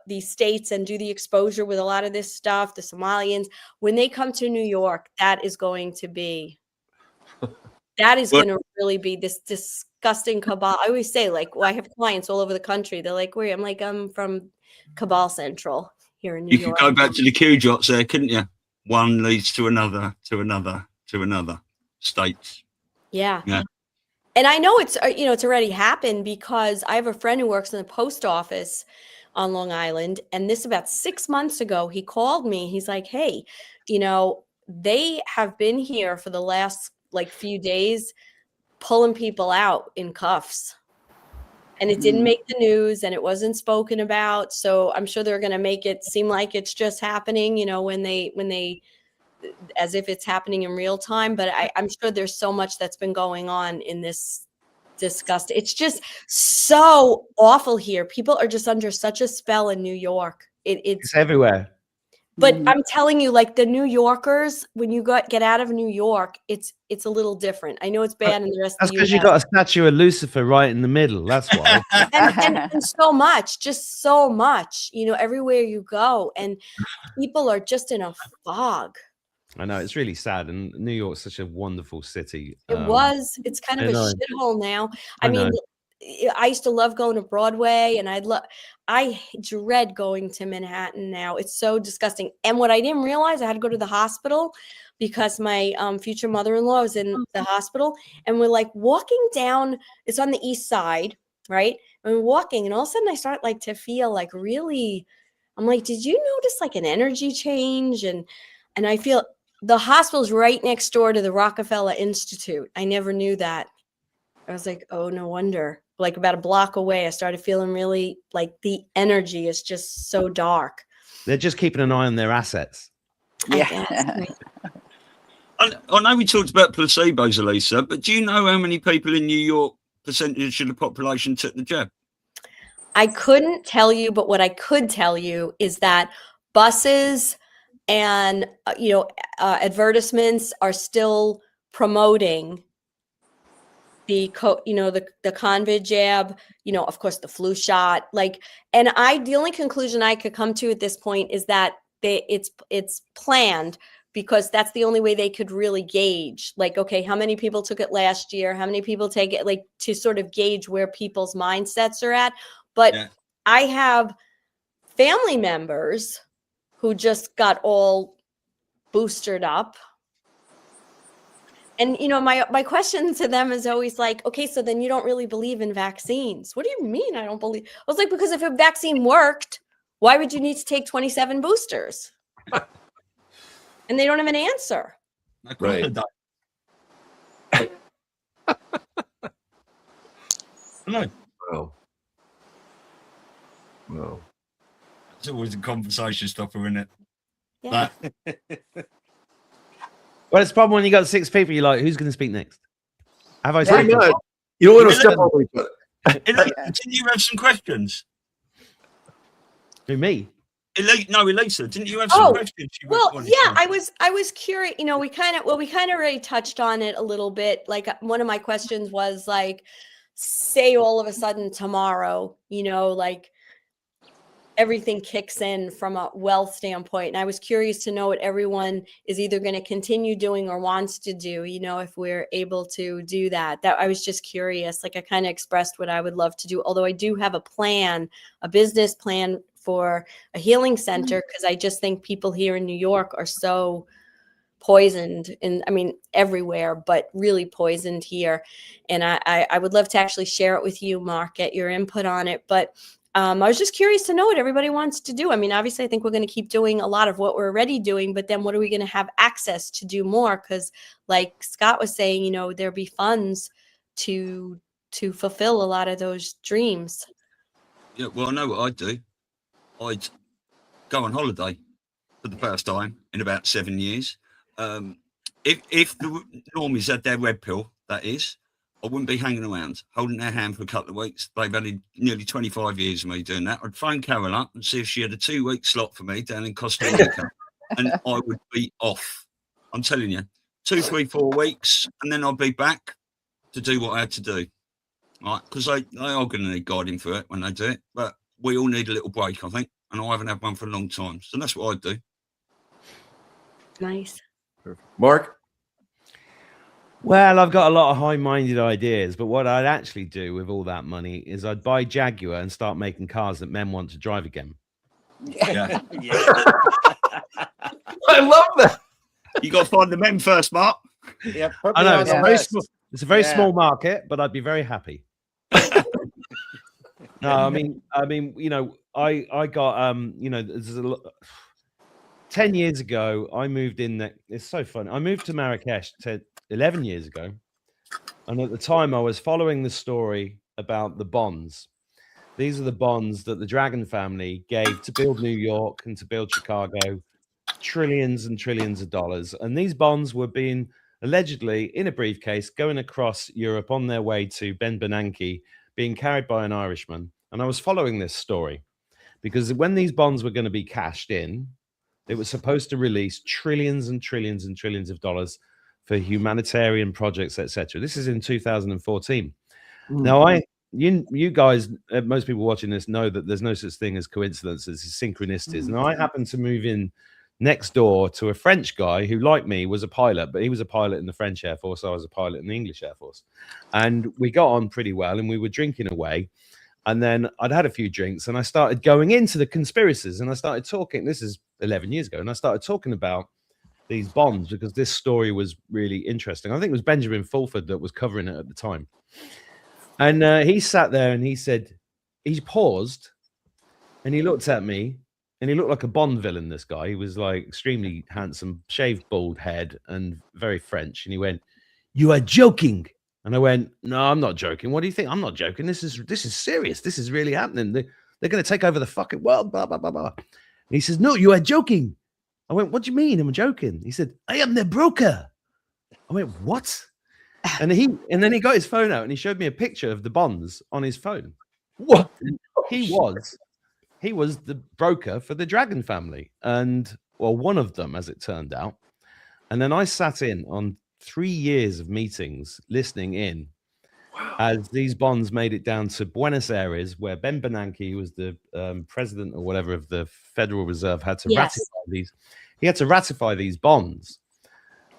these states and do the exposure with a lot of this stuff, the Somalians, when they come to New York, that is going to really be this disgusting cabal. I always say, like, well, I have clients all over the country. They're like, where? I'm like, I'm from Cabal Central here in New York. You could go back to the Q jots there, couldn't you? One leads to another, states. Yeah. And I know it's, you know, it's already happened because I have a friend who works in the post office on Long Island. And this about 6 months ago, he called me. He's like, hey, you know, they have been here for the last like few days pulling people out in cuffs. And it didn't make the news and it wasn't spoken about. So I'm sure they're going to make it seem like it's just happening, you know, when they as if it's happening in real time. But I'm sure there's so much that's been going on in this disgust. It's just so awful here. People are just under such a spell in New York. It's everywhere. But I'm telling you, like the New Yorkers, when you get out of New York, it's a little different. I know it's bad in the rest That's of the because US. you got a statue of Lucifer right in the middle. That's why. and so much, just so much, everywhere you go, and people are just in a fog. I know it's really sad, and New York's such a wonderful city. It's kind of a shithole now. I mean, I used to love going to Broadway, and I dread going to Manhattan now. It's so disgusting. And what I didn't realize, I had to go to the hospital because my future mother-in-law was in the hospital, and we're like walking down. It's on the east side, right? And we're walking, and all of a sudden I start like to feel like really. I'm like, did you notice like an energy change? And I feel the hospital's right next door to the Rockefeller Institute. I never knew that. I was like, oh, no wonder. Like about a block away, I started feeling really like the energy is just so dark. They're just keeping an eye on their assets. Yeah. I know we talked about placebos, Elisa, but do you know how many people in New York, percentage of the population, took the jab? I couldn't tell you, but what I could tell you is that buses and advertisements are still promoting the COVID jab, of course the flu shot, and the only conclusion I could come to at this point is that it's planned, because that's the only way they could really gauge, like, okay, how many people took it last year, how many people take it, like, to sort of gauge where people's mindsets are at. But yeah. I have family members who just got all boosted up. And, my question to them is always like, okay, so then you don't really believe in vaccines. What do you mean I don't believe? I was like, because if a vaccine worked, why would you need to take 27 boosters? And they don't have an answer. Right. No. No. It's always a conversation stopper, isn't it? Yeah. Well, it's a problem when you got 6 people. You're like, who's going to speak next? Have I Pretty spoken? much. You don't want to step over each other. Didn't you have some questions? Who, me? Elisa, didn't you have some questions? Well, yeah, I was curious. We kind of already touched on it a little bit. Like, one of my questions was like, say all of a sudden tomorrow, like everything kicks in from a wealth standpoint. And I was curious to know what everyone is either going to continue doing or wants to do, if we're able to do that. That I was just curious. Like, I kind of expressed what I would love to do, although I do have a business plan for a healing center, because I just think people here in New York are so poisoned, everywhere, but really poisoned here. And I would love to actually share it with you, Mark, get your input on it. But I was just curious to know what everybody wants to do. Obviously, I think we're going to keep doing a lot of what we're already doing, but then what are we going to have access to do more? Because like Scott was saying, there'll be funds to fulfill a lot of those dreams. Yeah, well, I know what I'd do. I'd go on holiday for the first time in about 7 years. If the normies had their red pill, that is, I wouldn't be hanging around, holding their hand for a couple of weeks. They've had nearly 25 years of me doing that. I'd phone Carol up and see if she had a 2-week slot for me down in Costa Rica, and I would be off. I'm telling you, 2, 3, 4 weeks, and then I'll be back to do what I had to do. Right? Because they are going to need guiding for it when they do it, but we all need a little break, I think, and I haven't had one for a long time. So that's what I'd do. Nice. Perfect. Mark? Well, I've got a lot of high-minded ideas, but what I'd actually do with all that money is I'd buy Jaguar and start making cars that men want to drive again. Yeah. I love that. You got to find the men first, Mark. Yeah, I know it's a very small market, but I'd be very happy. No, I got there's a lot. 10 years ago, I moved in. It's so fun. I moved to Marrakesh 11 years ago, and at the time, I was following the story about the bonds. These are the bonds that the Dragon family gave to build New York and to build Chicago, trillions and trillions of dollars. And these bonds were being allegedly in a briefcase going across Europe on their way to Ben Bernanke, being carried by an Irishman. And I was following this story because when these bonds were going to be cashed in, It was supposed to release trillions and trillions and trillions of dollars for humanitarian projects, etc. This is in 2014. Now, you guys, most people watching this know that there's no such thing as coincidences, it's synchronicities. And I happened to move in next door to a French guy who, like me, was a pilot, but he was a pilot in the French Air Force. I was a pilot in the English Air Force. And we got on pretty well, and we were drinking away. And then I'd had a few drinks, and I started going into the conspiracies, and I started talking. This is 11 years ago, and I started talking about these bonds because this story was really interesting. I think it was Benjamin Fulford that was covering it at the time. And he sat there and he said, he paused and he looked at me, and he looked like a Bond villain, this guy. He was like extremely handsome, shaved bald head and very French. And he went, "You are joking." And I went, "No, I'm not joking. What do you think? I'm not joking. This is serious. This is really happening. They're going to take over the fucking world, blah, blah, blah, blah." And he says, "No, you are joking." I went, "What do you mean I'm joking?" He said, "I am the broker." I went, "What?" And then he got his phone out and he showed me a picture of the bonds on his phone. What? He was the broker for the Dragon family, and well, one of them, as it turned out. And then I sat in on 3 years of meetings, listening in, as these bonds made it down to Buenos Aires, where Ben Bernanke, who was the president or whatever of the Federal Reserve, had to ratify these. He had to ratify these bonds.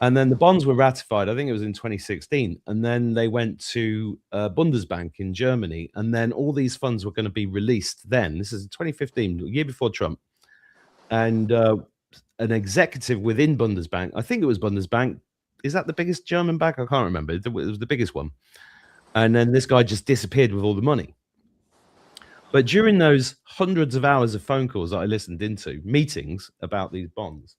And then the bonds were ratified, I think it was in 2016. And then they went to Bundesbank in Germany. And then all these funds were going to be released then. This is 2015, a year before Trump. And an executive within Bundesbank, I think it was Bundesbank. Is that the biggest German bank? I can't remember. It was the biggest one. And then this guy just disappeared with all the money. But during those hundreds of hours of phone calls that I listened into, meetings about these bonds,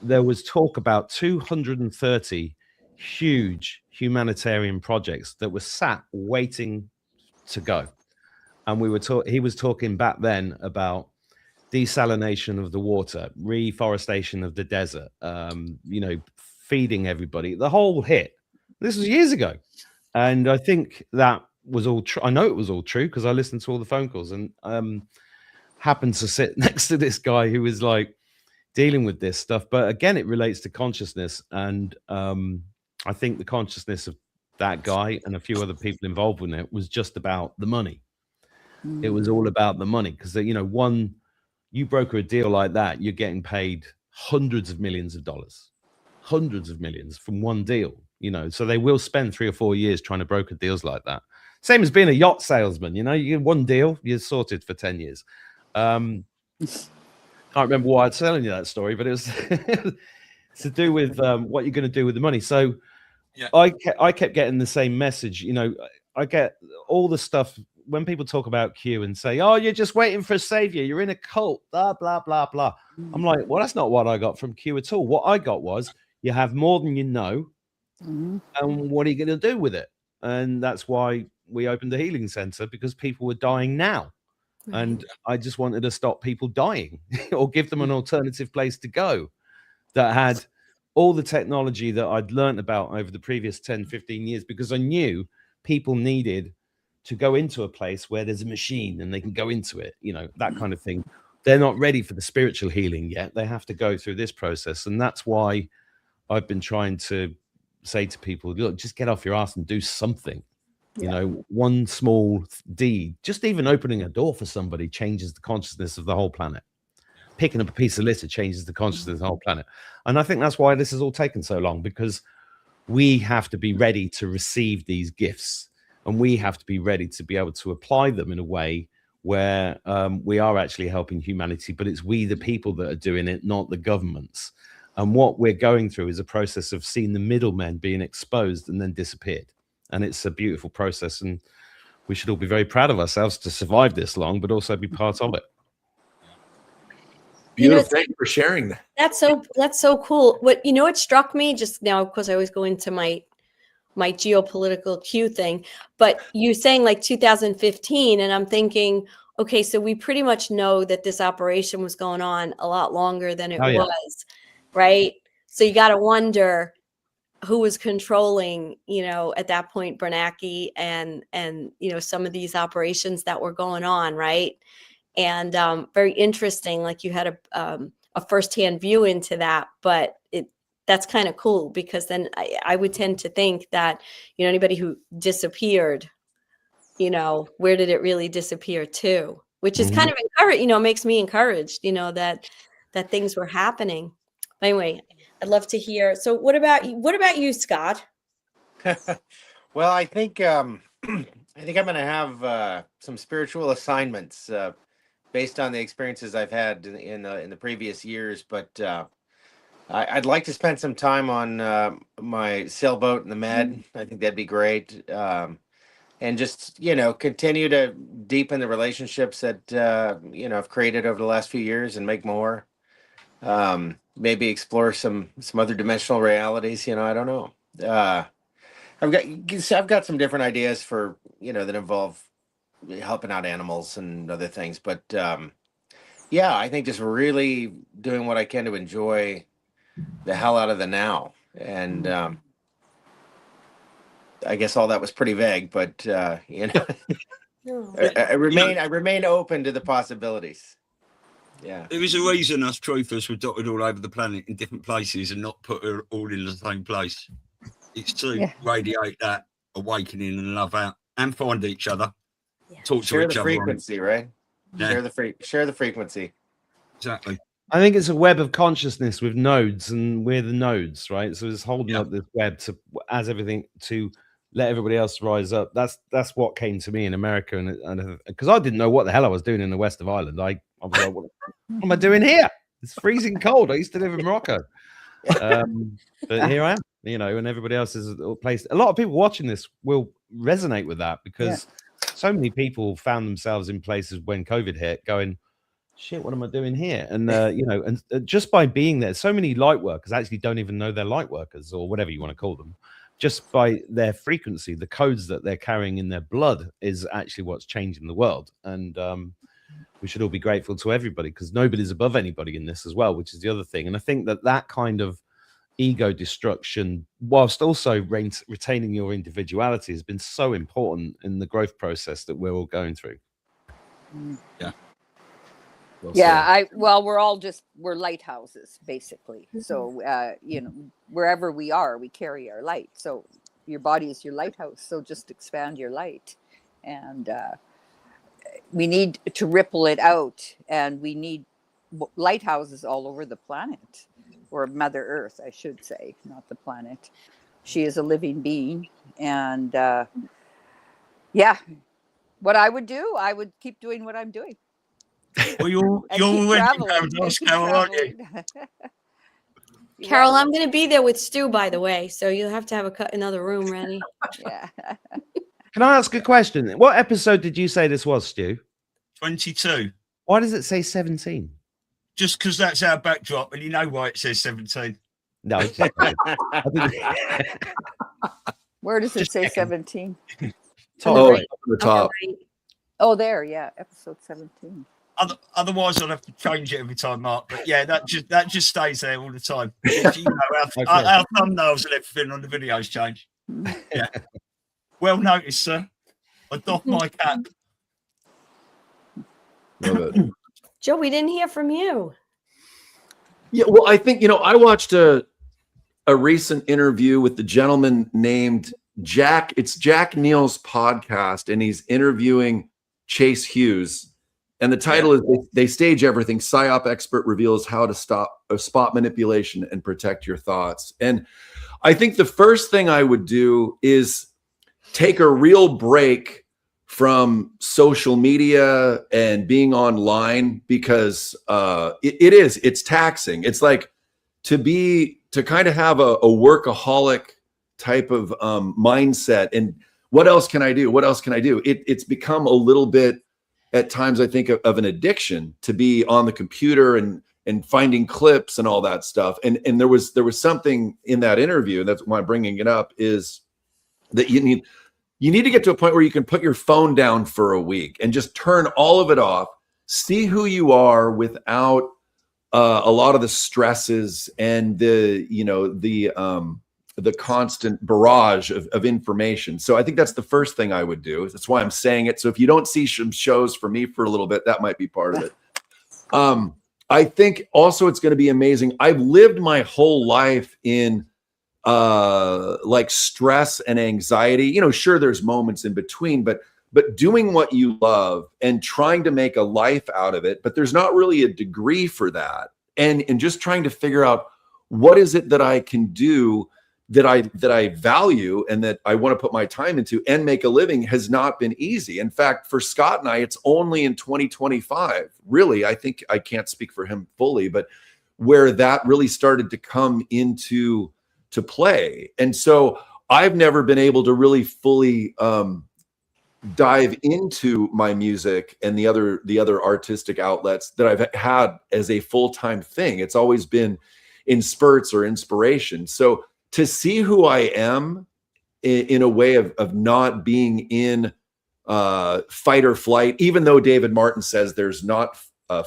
there was talk about 230 huge humanitarian projects that were sat waiting to go. And he was talking back then about desalination of the water, reforestation of the desert, feeding everybody, the whole hit. This was years ago. And I think that was all true. I know it was all true because I listened to all the phone calls and happened to sit next to this guy who was like dealing with this stuff. But again, it relates to consciousness. And I think the consciousness of that guy and a few other people involved with it was just about the money. It was all about the money because, you broker a deal like that, you're getting paid hundreds of millions of dollars, hundreds of millions from one deal, so they will spend 3 or 4 years trying to broker deals like that. Same as being a yacht salesman, you get one deal, you're sorted for 10 years. Can't remember why I'm telling you that story, but it was to do with what you're going to do with the money. So yeah. I kept getting the same message. I get all the stuff when people talk about Q and say, "Oh, you're just waiting for a savior. You're in a cult, blah, blah, blah, blah." I'm like, well, that's not what I got from Q at all. What I got was you have more than you know. And what are you going to do with it? And that's why we opened the healing center, because people were dying now. And I just wanted to stop people dying or give them an alternative place to go that had all the technology that I'd learned about over the previous 10, 15 years, because I knew people needed to go into a place where there's a machine and they can go into it, that kind of thing. They're not ready for the spiritual healing yet. They have to go through this process. And that's why I've been trying to say to people, look, just get off your ass and do something. One small deed, just even opening a door for somebody changes the consciousness of the whole planet. Picking up a piece of litter changes the consciousness of the whole planet. And I think that's why this has all taken so long, because we have to be ready to receive these gifts, and we have to be ready to be able to apply them in a way where we are actually helping humanity, but it's we, the people, that are doing it, not the governments. And what we're going through is a process of seeing the middlemen being exposed and then disappeared. And it's a beautiful process, and we should all be very proud of ourselves to survive this long, but also be part of it. Beautiful. Thank you for sharing that. That's so cool. What struck me just now, of course, I always go into my geopolitical Q thing, but you saying like 2015, and I'm thinking, okay, so we pretty much know that this operation was going on a lot longer than it was, right? So you got to wonder who was controlling, at that point, Bernanke and some of these operations that were going on, right? And very interesting, like you had a firsthand view into that, but that's kind of cool, because then I would tend to think that, you know, anybody who disappeared, you know, where did it really disappear to? Which is kind of encouraged, you know, makes me encouraged, you know, that things were happening. But anyway, I'd love to hear. So what about you, Scott? Well, I think I'm going to have some spiritual assignments based on the experiences I've had in the previous years. But I'd like to spend some time on my sailboat in the Med. I think that'd be great. And just, you know, continue to deepen the relationships that, you know, I've created over the last few years and make more. Maybe explore some other dimensional realities, you know, I don't know. I've got some different ideas for, you know, that involve helping out animals and other things. But yeah, I think just really doing what I can to enjoy the hell out of the now. And I guess all that was pretty vague, but you know, I remain open to the possibilities. Yeah, there is a reason us truthers were dotted all over the planet in different places and not put her all in the same place. It's to radiate that awakening and love out and find each other. Talk to each other. Frequency, right? Yeah. Share the frequency. Exactly. I think it's a web of consciousness with nodes, and we're the nodes, right? So it's holding up this web to as everything to let everybody else rise up. That's what came to me in America, and because I didn't know what the hell I was doing in the west of Ireland. I was like, what am I doing here? It's freezing cold. I used to live in Morocco, but here I am. You know, and everybody else is placed. A lot of people watching this will resonate with that, because so many people found themselves in places when COVID hit, going, shit, what am I doing here? And you know, and just by being there, so many light workers actually don't even know they're light workers, or whatever you want to call them. Just by their frequency, the codes that they're carrying in their blood is actually what's changing the world. And we should all be grateful to everybody, because nobody's above anybody in this as well, which is the other thing. And I think that kind of ego destruction, whilst also retaining your individuality, has been so important in the growth process that we're all going through. Yeah. Well, we're lighthouses, basically. So, you know, wherever we are, we carry our light. So your body is your lighthouse. So just expand your light. And we need to ripple it out. And we need lighthouses all over the planet, or Mother Earth, I should say, not the planet. She is a living being. And what I would do, I would keep doing what I'm doing. Well, you're already in paradise, Carol, aren't you? Carol, I'm going to be there with Stu, by the way, so you'll have to have another room ready. Yeah. Can I ask a question? What episode did you say this was, Stu? 22. Why does it say 17? Just because that's our backdrop, and you know why it says 17. No, it's just, Where does it say 17? The top. Oh, there, yeah, episode 17. Otherwise, I'd have to change it every time, Mark. But yeah, that just stays there all the time. You know, our thumbnails and everything on the videos change. Yeah. Well noticed, sir. I doff my cap. Love it. Joe, we didn't hear from you. Yeah, well, I think, you know, I watched a recent interview with the gentleman named Jack. It's Jack Neal's podcast, and he's interviewing Chase Hughes. And the title is They Stage Everything. PSYOP expert reveals how to spot manipulation and protect your thoughts. And I think the first thing I would do is take a real break from social media and being online, because it's taxing. It's like to kind of have a workaholic type of mindset. And what else can I do? What else can I do? It's become a little bit, at times, I think, of an addiction to be on the computer and finding clips and all that stuff. And there was something in that interview, and that's why I'm bringing it up, is that you need to get to a point where you can put your phone down for a week and just turn all of it off, see who you are without a lot of the stresses and the constant barrage of information. So I think that's the first thing I would do. That's why I'm saying it. So if you don't see some shows for me for a little bit, that might be part of it. I think also it's going to be amazing. I've lived my whole life in like stress and anxiety. You know, sure, there's moments in between, but doing what you love and trying to make a life out of it, but there's not really a degree for that. And just trying to figure out what is it that I can do that I value and that I want to put my time into and make a living has not been easy. In fact, for Scott and I, it's only in 2025, really, I think, I can't speak for him fully, but where that really started to come into play. And so I've never been able to really fully dive into my music and the other artistic outlets that I've had as a full-time thing. It's always been in spurts or inspiration. So to see who I am in a way of not being in fight or flight, even though David Martin says there's not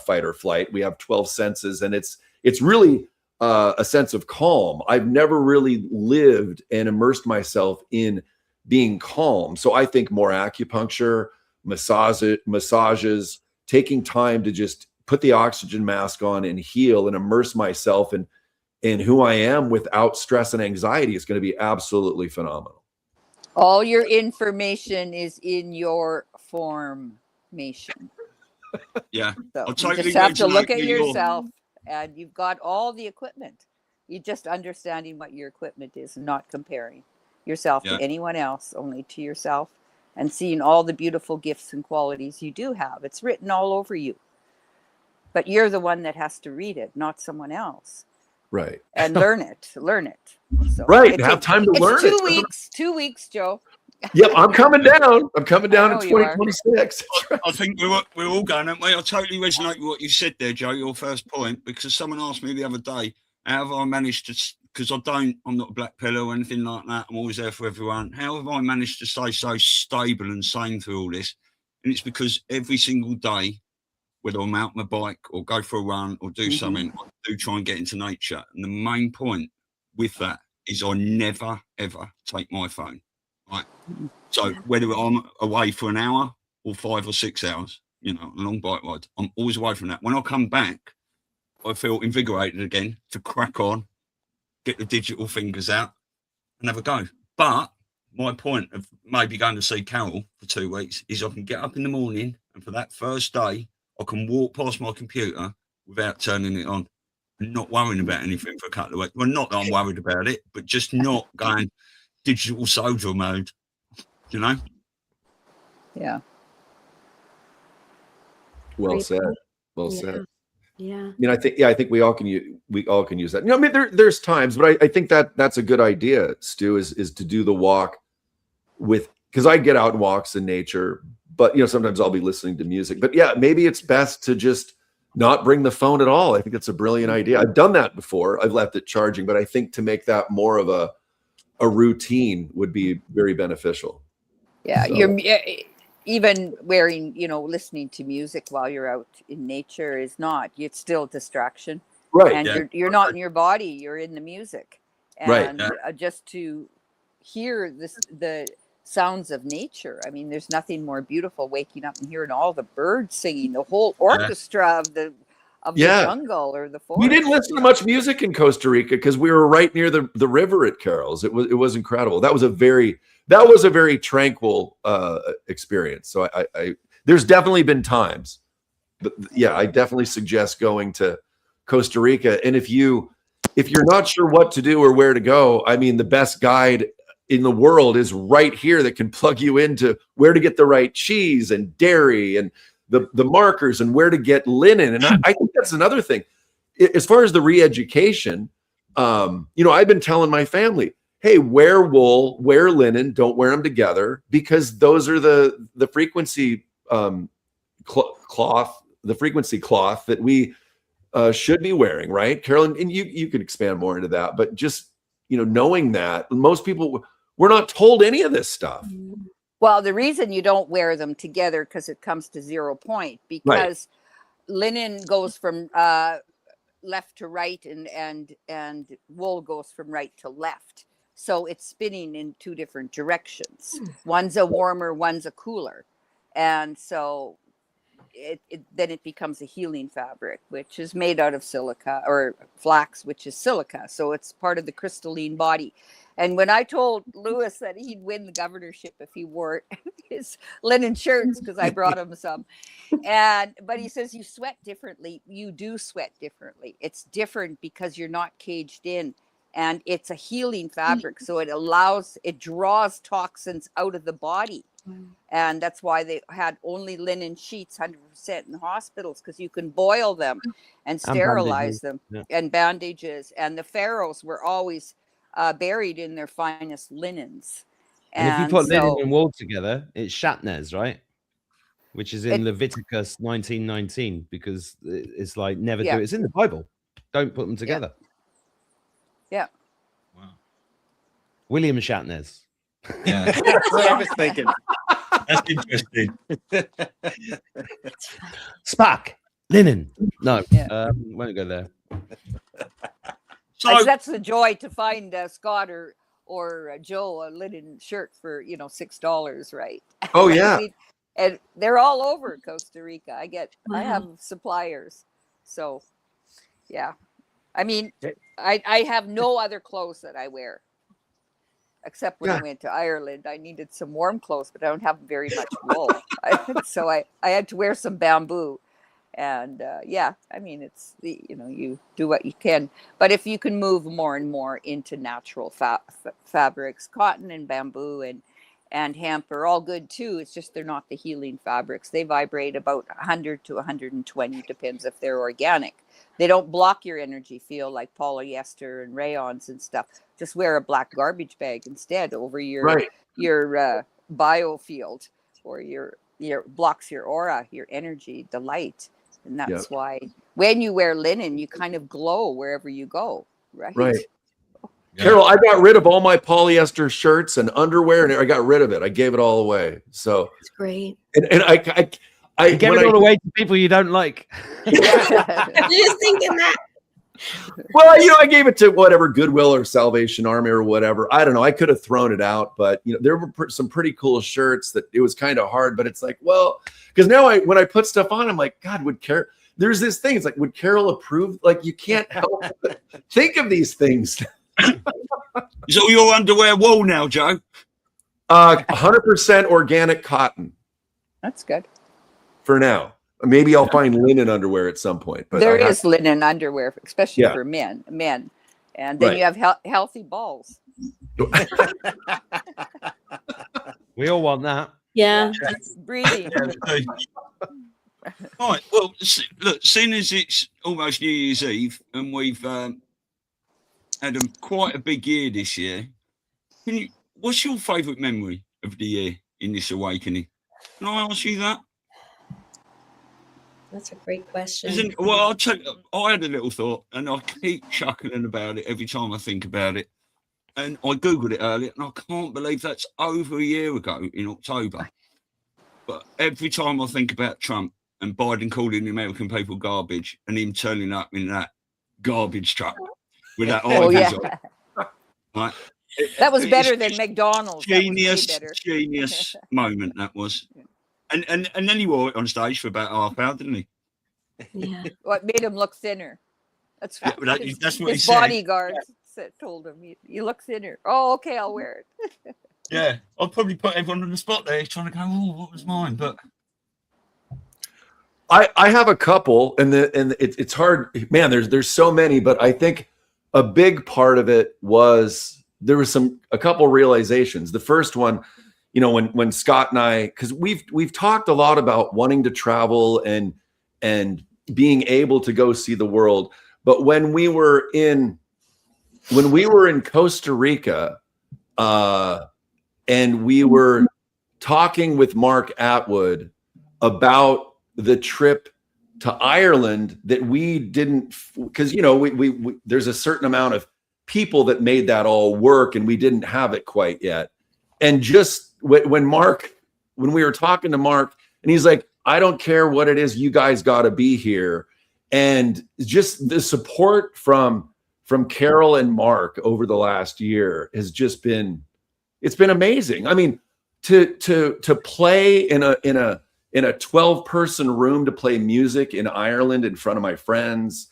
fight or flight, we have 12 senses, and it's really a sense of calm. I've never really lived and immersed myself in being calm. So I think more acupuncture, massages, taking time to just put the oxygen mask on and heal and immerse myself in who I am without stress and anxiety is going to be absolutely phenomenal. All your information is in your formation. Yeah. So I'll totally you just have to look resonate at with your- yourself, and you've got all the equipment. You're just understanding what your equipment is, not comparing yourself to anyone else, only to yourself, and seeing all the beautiful gifts and qualities you do have. It's written all over you. But you're the one that has to read it, not someone else. Right. And learn it. So right. Have time to learn it. 2 weeks, Joe. Yep, I'm coming down. I'm coming down in 2026. I think we're all going, aren't we? I totally resonate with what you said there, Joe, your first point, because someone asked me the other day, how have I managed to, because I'm not a black pillar or anything like that, I'm always there for everyone. How have I managed to stay so stable and sane through all this? And it's because every single day, whether I'm out on my bike or go for a run or do something, I do try and get into nature. And the main point with that is I never, ever take my phone. Right. So whether I'm away for an hour or 5 or 6 hours, a long bike ride, I'm always away from that. When I come back, I feel invigorated again to crack on, get the digital fingers out and have a go. But my point of maybe going to see Carol for 2 weeks is I can get up in the morning, and for that first day, I can walk past my computer without turning it on and not worrying about anything for a couple of weeks. Well, not that I'm worried about it, but just not going digital soldier mode, Yeah. Well said. Well said. Yeah. I think we all can use that. I mean, there's times, but I think that's a good idea, Stu, is to do the walk because I get out and walks in nature, but sometimes I'll be listening to music. But yeah, maybe it's best to just not bring the phone at all. I think it's a brilliant idea. I've done that before. I've left it charging, but I think to make that more of a routine would be very beneficial. Yeah, So. you're even wearing, listening to music while you're out in nature it's still a distraction. Right. And you're not in your body, you're in the music. And just to hear the sounds of nature. I mean, there's nothing more beautiful waking up and hearing all the birds singing, the whole orchestra of the jungle or the forest. We didn't listen to much music in Costa Rica because we were right near the river at Carol's. It was incredible. That was a very tranquil experience. So I there's definitely been times, but yeah, I definitely suggest going to Costa Rica. And if you're not sure what to do or where to go, I mean, the best guide in the world is right here that can plug you into where to get the right cheese and dairy and the markers and where to get linen. And I think that's another thing. As far as the re-education, I've been telling my family, hey, wear wool, wear linen, don't wear them together, because those are the frequency cloth that we should be wearing, right, Carolyn? And you could expand more into that, but just knowing that most people, we're not told any of this stuff. Well, the reason you don't wear them together because it comes to 0 point, because linen goes from left to right and wool goes from right to left. So it's spinning in 2 different directions. One's a warmer, one's a cooler. And so then it becomes a healing fabric, which is made out of silica or flax, which is silica. So it's part of the crystalline body. And when I told Lewis that he'd win the governorship if he wore his linen shirts, because I brought him some, but he says you sweat differently. You do sweat differently. It's different because you're not caged in, and it's a healing fabric. So it draws toxins out of the body. And that's why they had only linen sheets 100% in hospitals, because you can boil them and sterilize them, and bandages. And the pharaohs were always buried in their finest linens. And if you put linen and wool together, it's shatnez, right? Which is in Leviticus 19:19, because it's like never do it. It's in the Bible. Don't put them together. Yeah. Wow. William Shatnez. Yeah. That's what I was thinking. That's interesting. Spock. Linen. No. Won't go there. So that's the joy, to find Scott or Joe a linen shirt for $6, right? Oh yeah. And they're all over Costa Rica. I have suppliers. So yeah. I mean, I have no other clothes that I wear, except when I went to Ireland. I needed some warm clothes, but I don't have very much wool. So I had to wear some bamboo. And I mean, it's you do what you can. But if you can move more and more into natural fabrics, cotton and bamboo and hemp are all good too. It's just they're not the healing fabrics. They vibrate about 100 to 120, depends if they're organic. They don't block your energy field like polyester and rayons and stuff. Just wear a black garbage bag instead over your biofield, or your blocks your aura, your energy, the light. And that's why when you wear linen, you kind of glow wherever you go, right? Right. Yeah. Carol, I got rid of all my polyester shirts and underwear, and I got rid of it. I gave it all away. So it's great. And I gave it all away to people you don't like. You're just thinking that. Well, I gave it to whatever, Goodwill or Salvation Army or whatever. I don't know. I could have thrown it out, but there were some pretty cool shirts that it was kind of hard. But it's like, well, because now when I put stuff on, I'm like, God, would Carol? There's this thing. It's like, would Carol approve? Like, you can't help but think of these things. Is all your underwear wool now, Joe? 100% organic cotton. That's good. For now. Maybe I'll find linen underwear at some point. But there is linen underwear, especially for men. And then you have healthy balls. We all want that. Yeah. Breathing. All right. Well, look, seeing as it's almost New Year's Eve and we've had quite a big year this year, what's your favourite memory of the year in this awakening? Can I ask you that? That's a great question. Well, I had a little thought, and I keep chuckling about it every time I think about it. And I Googled it earlier, and I can't believe that's over a year ago in October. But every time I think about Trump and Biden calling the American people garbage and him turning up in that garbage truck with that on. Right? That was better than McDonald's. Genius moment that was. And then he wore it on stage for about half hour, didn't he? Yeah. What made him look thinner? That's what his he bodyguards told him. You look thinner. Oh, okay, I'll wear it. Yeah, I'll probably put everyone on the spot there, trying to go, oh, what was mine? But I have a couple, and it's hard, man. There's so many, but I think a big part of it was there was a couple realizations. The first one, when Scott and I, because we've talked a lot about wanting to travel and being able to go see the world, but when we were in Costa Rica, and we were talking with Mark Atwood about the trip to Ireland that we didn't, because we there's a certain amount of people that made that all work, and we didn't have it quite yet. And just when we were talking to Mark, and he's like, I don't care what it is, you guys got to be here. And just the support from Carol and Mark over the last year has just been, it's been amazing. I mean, to play in in a 12-person room to play music in Ireland in front of my friends.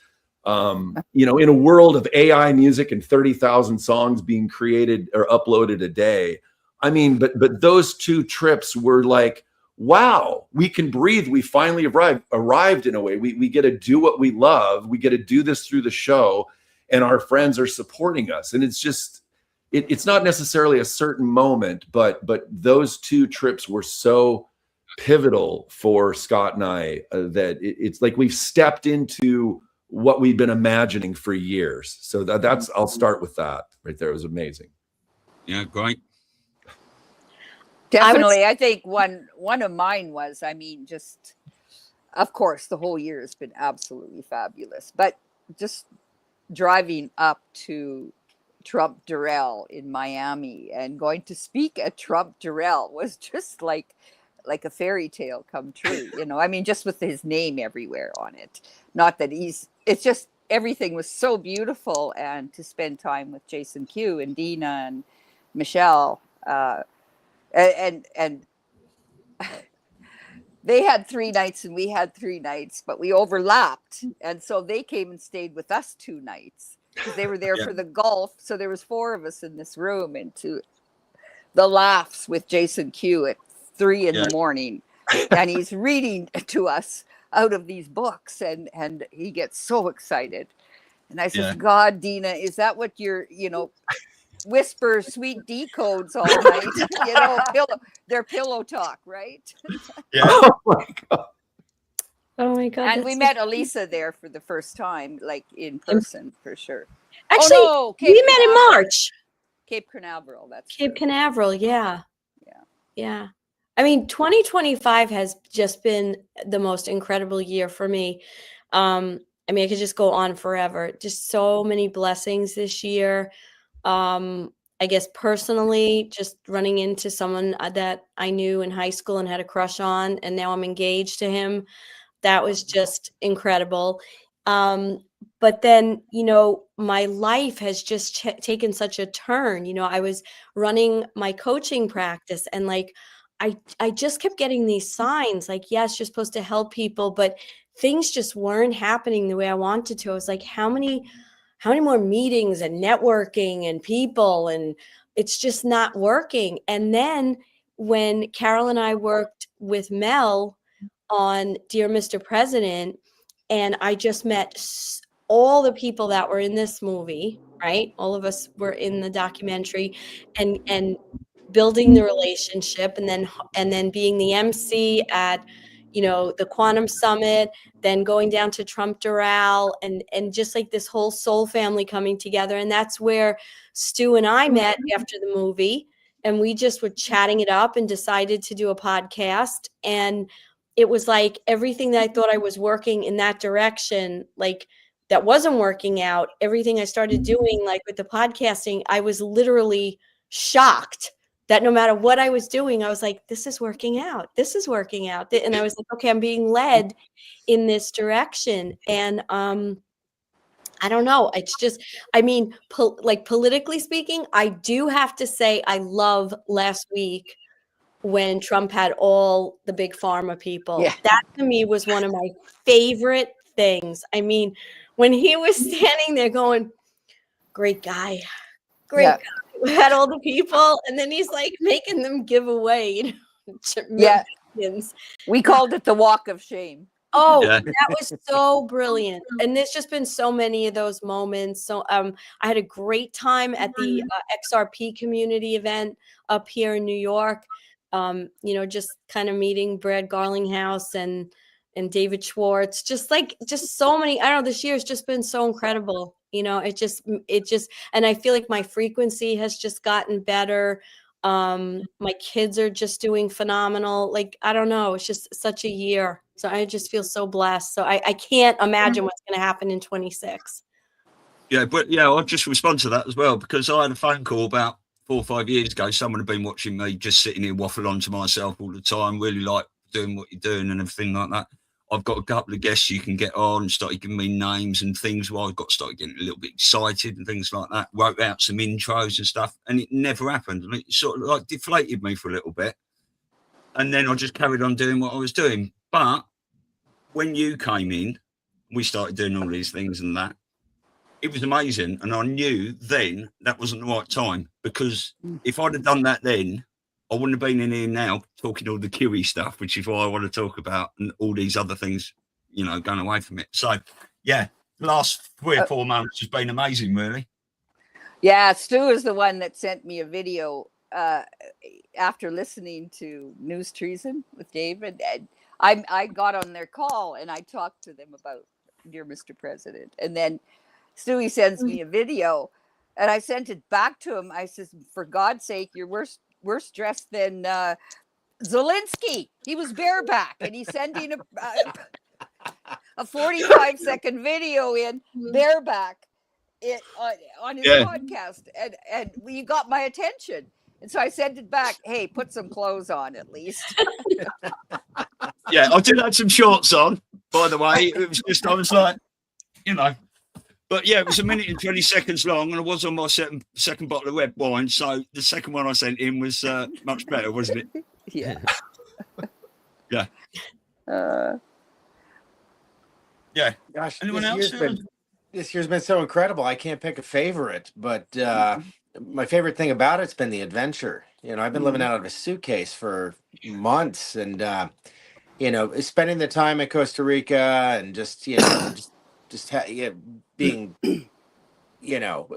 You know, in a world of AI music and 30,000 songs being created or uploaded a day. I mean, but those 2 trips were like, wow, we can breathe. We finally arrived in a way. We get to do what we love. We get to do this through the show, and our friends are supporting us. And it's just, it's not necessarily a certain moment, but those 2 trips were so pivotal for Scott and I that it's like we've stepped into what we've been imagining for years. So that's, I'll start with that right there. It was amazing. Yeah, great. Definitely. I think one of mine was, I mean, just, of course, the whole year has been absolutely fabulous, but just driving up to Trump Durrell in Miami and going to speak at Trump Durrell was just like a fairy tale come true, you know. I mean, just with his name everywhere on it. Not that it's just, everything was so beautiful, and to spend time with Jason Q and Dina and Michelle, and they had 3 nights and we had 3 nights, but we overlapped, and so they came and stayed with us 2 nights because they were there for the golf. So there was 4 of us in this room, and to the laughs with Jason Q at 3 in the morning, and he's reading to us out of these books, and he gets so excited, and I said, God, Dina, is that what you're, you know, whisper sweet decodes all night, you know, their pillow talk, right? Oh my God. And we met Elisa there for the first time, like in person, for sure. Actually, we met in March. Cape Canaveral. That's Cape Canaveral. Yeah. I mean, 2025 has just been the most incredible year for me. I mean, I could just go on forever. Just so many blessings this year. I guess personally, just running into someone that I knew in high school and had a crush on, and now I'm engaged to him. That was just incredible. But then, you know, my life has just taken such a turn. You know, I was running my coaching practice, and like, I just kept getting these signs like, yes, you're supposed to help people, but things just weren't happening the way I wanted to. I was like, how many more meetings and networking and people, and it's just not working. And then when Carol and I worked with Mel on Dear Mr. President, and I just met all the people that were in this movie, right? All of us were in the documentary, and building the relationship, and then being the MC at, you know, the Quantum Summit, then going down to Trump Durrell, and just like this whole soul family coming together. And that's where Stu and I met after the movie, and we just were chatting it up and decided to do a podcast. And it was like everything that I thought I was working in that direction, like that wasn't working out. Everything I started doing, like with the podcasting, I was literally shocked that no matter what I was doing, I was like, this is working out. This is working out. And I was like, okay, I'm being led in this direction. And I don't know. It's just, I mean, like politically speaking, I do have to say I love last week when Trump had all the big pharma people. Yeah. That to me was one of my favorite things. I mean, when he was standing there going, great guy, great guy. We had all the people, and then he's like making them give away. Millions. We called it the walk of shame. Oh, that was so brilliant. And there's just been so many of those moments. So I had a great time at the XRP community event up here in New York. You know, just kind of meeting Brad Garlinghouse and David Schwartz, just so many. I don't know, this year has just been so incredible. You know, it just, and I feel like my frequency has just gotten better. My kids are just doing phenomenal. Like, I don't know, it's just such a year. So I just feel so blessed. So I can't imagine what's going to happen in 26. Yeah, but yeah, I'll just respond to that as well, because I had a phone call about 4 or 5 years ago. Someone had been watching me just sitting here waffle on to myself all the time, really like doing what you're doing and everything like that. I've got a couple of guests you can get on, started giving me names and things. Well, I've started getting a little bit excited and things like that. Wrote out some intros and stuff, and it never happened. And it sort of like deflated me for a little bit. And then I just carried on doing what I was doing. But when you came in, we started doing all these things and that. It was amazing. And I knew then that wasn't the right time, because if I'd have done that then, I wouldn't have been in here now talking all the Kiwi stuff, which is why I want to talk about, and all these other things, you know, going away from it. So, yeah, the last 3 or 4 months has been amazing, really. Yeah, Stu is the one that sent me a video after listening to News Treason with David. And I got on their call and I talked to them about Dear Mr. President. And then Stewie sends me a video and I sent it back to him. I says, for God's sake, you're worse dressed than Zelensky. He was bareback and he's sending a 45-second video in bareback on his podcast. And you got my attention. And so I sent it back. Hey, put some clothes on at least. Yeah, I did have some shorts on, by the way. It was just, I was like, you know. But yeah, it was 1 minute and 20 seconds long, and I was on my second bottle of red wine. So the second one I sent in was much better, wasn't it? Yeah. Yeah. Yeah. Gosh, Anyone else? This year's been so incredible. I can't pick a favorite, but my favorite thing about it's been the adventure. You know, I've been living out of a suitcase for months, and you know, spending the time in Costa Rica and just, you know, being, you know,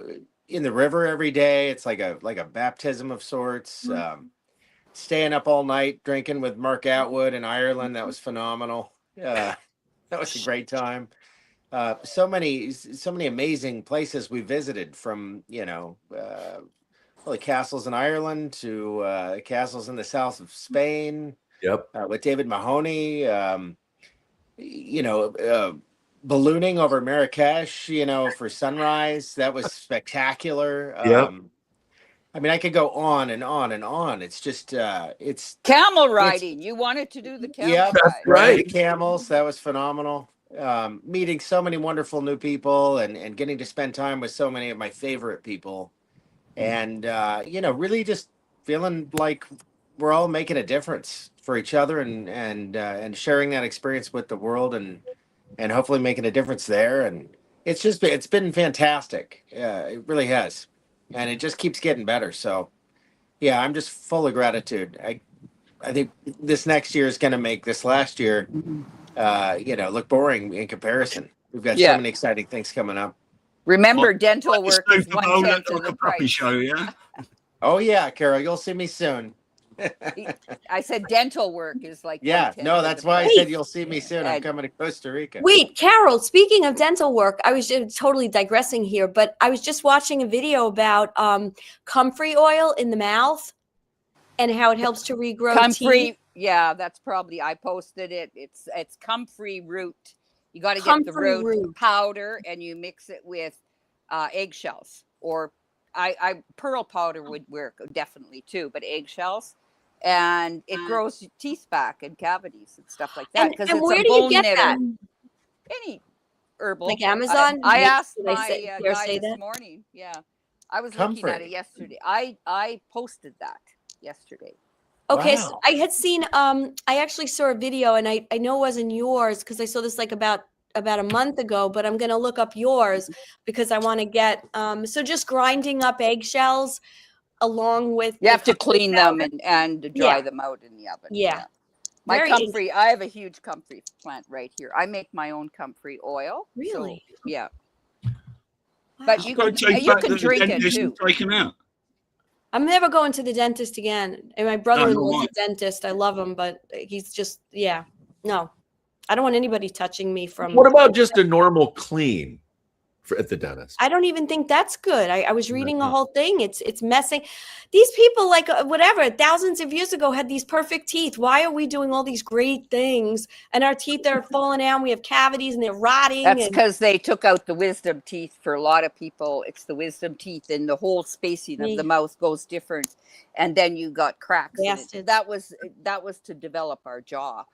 in the river every day. It's like a baptism of sorts. Staying up all night drinking with Mark Atwood in Ireland, that was phenomenal. That was a great time. So many amazing places we visited, from, you know, the castles in Ireland to castles in the south of Spain. Yep. With David Mahoney, you know, ballooning over Marrakesh, you know, for sunrise. That was spectacular. Yep. I mean, I could go on and on and on. It's just, it's camel riding. You wanted to do the camel ride. That's right. The camels. That was phenomenal. Meeting so many wonderful new people and getting to spend time with so many of my favorite people. And, you know, really just feeling like we're all making a difference for each other and sharing that experience with the world and hopefully making a difference there. And it's been fantastic. It really has. And it just keeps getting better. So, yeah, I'm just full of gratitude. I think this next year is going to make this last year, you know, look boring in comparison. We've got so many exciting things coming up. Remember, dental work is 1/10 of the price. Show, yeah? Oh, yeah, Carol, you'll see me soon. I said dental work is like, yeah, no, that's why I said you'll see me soon. I'm coming to Costa Rica. Wait, Carol, speaking of dental work, I was just totally digressing here, but I was just watching a video about comfrey oil in the mouth and how it helps to regrow teeth. Yeah, that's probably, I posted it. It's comfrey root. You got to get the root powder and you mix it with eggshells, or I pearl powder would work definitely too, but eggshells. And it grows teeth back and cavities and stuff like that. And where do you get that? Any herbal. Like Amazon? I asked my guy this morning. Yeah. I was looking at it yesterday. I posted that yesterday. Okay, wow. So I had seen, I actually saw a video, and I know it wasn't yours because I saw this like about a month ago, but I'm going to look up yours because I want to get, so just grinding up eggshells along with. You have to clean them and dry them out in the oven. Yeah. My comfrey, I have a huge comfrey plant right here. I make my own comfrey oil. Really? So, yeah. Wow. But you can drink it too. Take him out. I'm never going to the dentist again. And my brother-in-law is a dentist. I love him, but he's just, no. I don't want anybody touching me from. What about just a normal clean at the dentist? I don't even think that's good. I was reading the whole thing. It's messing. These people, like whatever, thousands of years ago had these perfect teeth. Why are we doing all these great things and our teeth are falling out? And we have cavities and they're rotting. That's because they took out the wisdom teeth. For a lot of people, it's the wisdom teeth, and the whole spacing of the mouth goes different. And then you got cracks. That was to develop our jaw.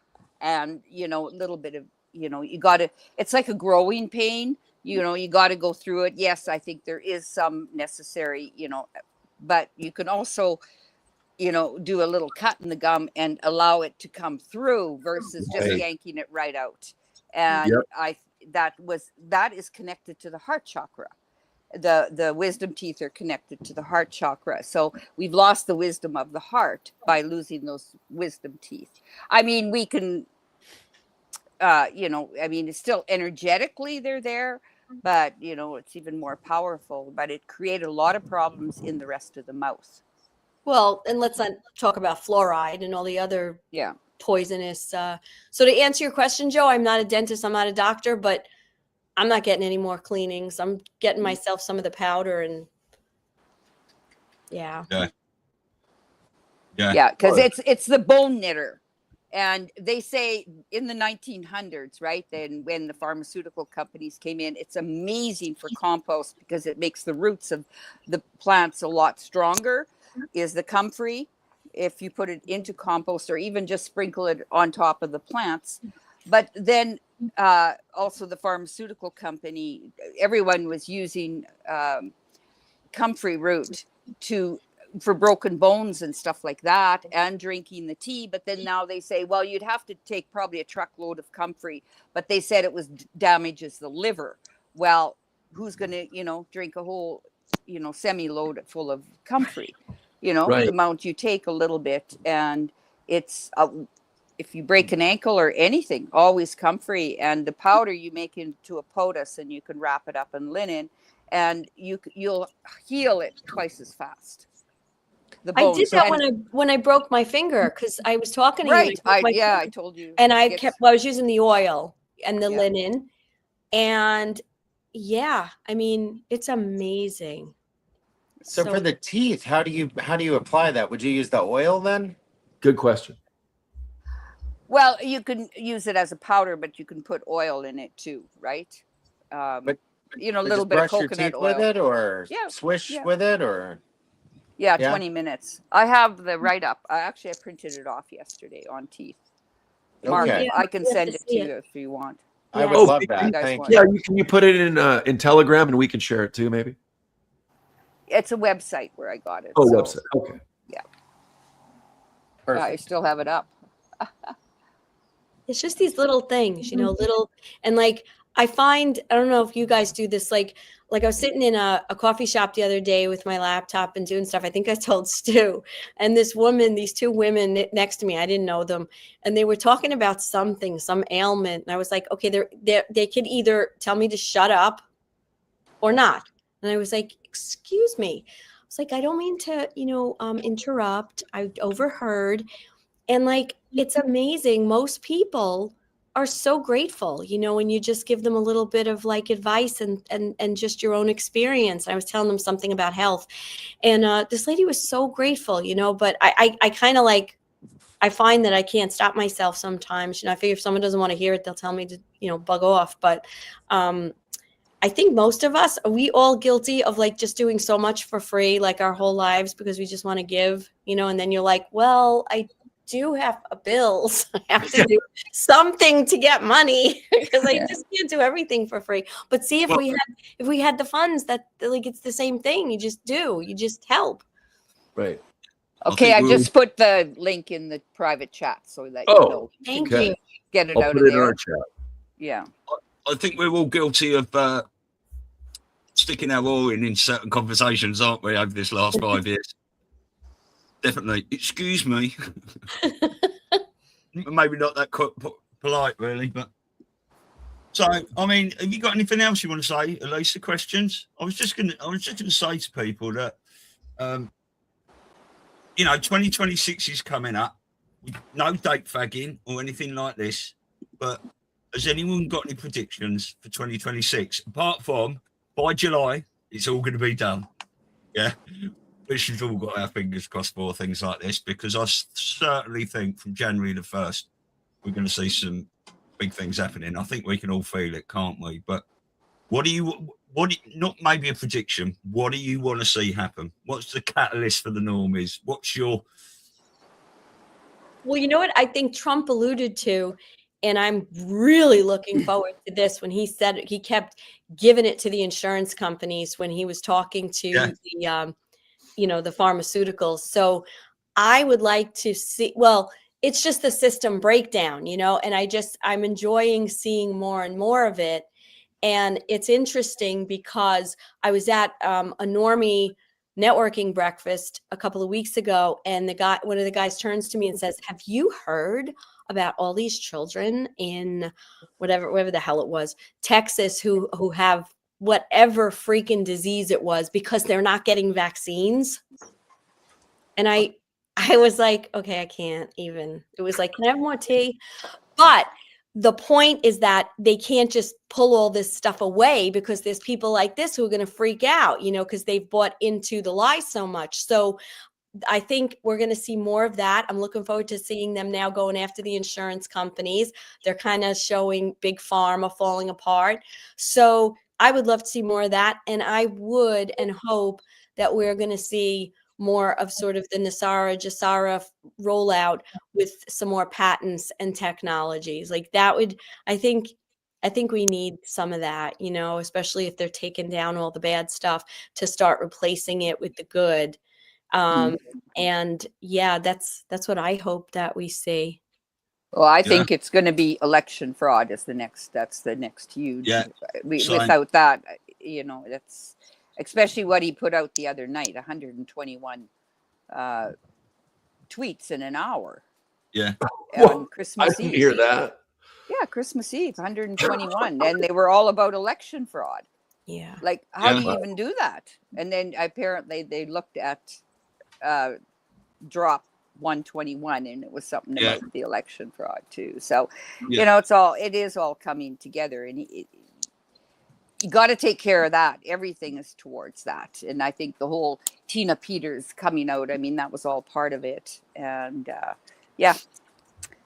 And, you know, a little bit of, you know, you got to, it's like a growing pain, you know, you got to go through it. Yes, I think there is some necessary, you know, but you can also, do a little cut in the gum and allow it to come through versus just Right. yanking it right out. And that is connected to the heart chakra. The wisdom teeth are connected to the heart chakra. So we've lost the wisdom of the heart by losing those wisdom teeth. I mean, we can, it's still energetically they're there, but, it's even more powerful. But it created a lot of problems in the rest of the mouth. Well, and let's not talk about fluoride and all the other Yeah. poisonous. So to answer your question, Joe, I'm not a dentist, I'm not a doctor, but I'm not getting any more cleanings. I'm getting myself some of the powder and yeah. Yeah, because it's the bone knitter. And they say in the 1900s, right, then when the pharmaceutical companies came in, it's amazing for compost because it makes the roots of the plants a lot stronger, is the comfrey. If you put it into compost or even just sprinkle it on top of the plants. But then also the pharmaceutical company, everyone was using comfrey root for broken bones and stuff like that, and drinking the tea. But then now they say, well, you'd have to take probably a truckload of comfrey, but they said it was damages the liver. Well, who's going to, drink a whole, semi-load full of comfrey? Right. The amount you take a little bit, and it's if you break an ankle or anything, always comfrey. And the powder you make into a potass, and you can wrap it up in linen, and you'll heal it twice as fast. The bones. I did that when I broke my finger, because I was talking to you. I told you. And I was using the oil and the linen, and I mean, it's amazing. So for the teeth, how do you apply that? Would you use the oil then? Good question. Well, you can use it as a powder, but you can put oil in it too, right? But a little bit of coconut oil with it, or swish with it, or 20 minutes. I have the write-up. I printed it off yesterday on teeth. Mark, Okay. I can send it to you if you want. I would love that. Thank you. Yeah, can you put it in Telegram and we can share it too, maybe? It's a website where I got it. Website. Okay. Yeah. Perfect. I still have it up. It's just these little things, and like I find, I don't know if you guys do this, like I was sitting in a coffee shop the other day with my laptop and doing stuff. I think I told Stu, and these two women next to me, I didn't know them, and they were talking about some ailment. And I was like, okay, they could either tell me to shut up or not. And I was like, excuse me. I was like, I don't mean to, interrupt. I overheard. And like, it's amazing. Most people are so grateful, when you just give them a little bit of like advice and just your own experience. I was telling them something about health, and this lady was so grateful, but I kind of like, I find that I can't stop myself sometimes. I figure if someone doesn't want to hear it, they'll tell me to, bug off. But I think most of us, are we all guilty of like just doing so much for free, like our whole lives, because we just want to give, and then you're like, well, I do have bills. I have to do something to get money because I just can't do everything for free. But see, if we had the funds, that like it's the same thing. You just help. Right. Okay, I just put the link in the private chat so that thank you. Get it I'll out put of it there. in our chat. Yeah. I think we're all guilty of sticking our oil in certain conversations, aren't we, over this last 5 years? Definitely. Excuse me. Maybe not that polite, really, but. So, I mean, have you got anything else you want to say, Elisa? Questions? I was just gonna say to people that, 2026 is coming up. No date fagging or anything like this, but has anyone got any predictions for 2026? Apart from by July, it's all going to be done. Yeah. We should all got our fingers crossed for things like this, because I certainly think from January the 1st, we're going to see some big things happening. I think we can all feel it, can't we? But not maybe a prediction, what do you want to see happen? What's the catalyst for the normies? What's your... Well, you know what I think Trump alluded to, and I'm really looking forward to this, when he said he kept giving it to the insurance companies when he was talking to the pharmaceuticals. So I would like to see, well, it's just the system breakdown, you know, and I'm enjoying seeing more and more of it. And it's interesting because I was at a normie networking breakfast a couple of weeks ago, and one of the guys turns to me and says, "Have you heard about all these children in whatever the hell it was, Texas, who have whatever freaking disease it was because they're not getting vaccines?" And I was like, okay, I can't even. It was like, can I have more tea? But the point is that they can't just pull all this stuff away because there's people like this who are going to freak out, you know, because they've bought into the lie so much. So I think we're going to see more of that. I'm looking forward to seeing them now going after the insurance companies. They're kind of showing big pharma falling apart. So I would love to see more of that. And I would and hope that we're going to see more of sort of the Nasara Jasara rollout with some more patents and technologies like that. I think we need some of that, you know, especially if they're taking down all the bad stuff to start replacing it with the good. And yeah, that's what I hope that we see. Well, I think it's going to be election fraud that's the next huge. Yeah. Without that, you know, that's especially what he put out the other night, 121 tweets in an hour. Yeah. On Christmas I didn't Eve. hear that. Yeah, Christmas Eve, 121. And they were all about election fraud. Yeah. Like, how do you even do that? And then apparently they looked at drop 121 and it was something about the election fraud too. So, you know, it is all coming together, and you got to take care of that. Everything is towards that. And I think the whole Tina Peters coming out, I mean, that was all part of it. And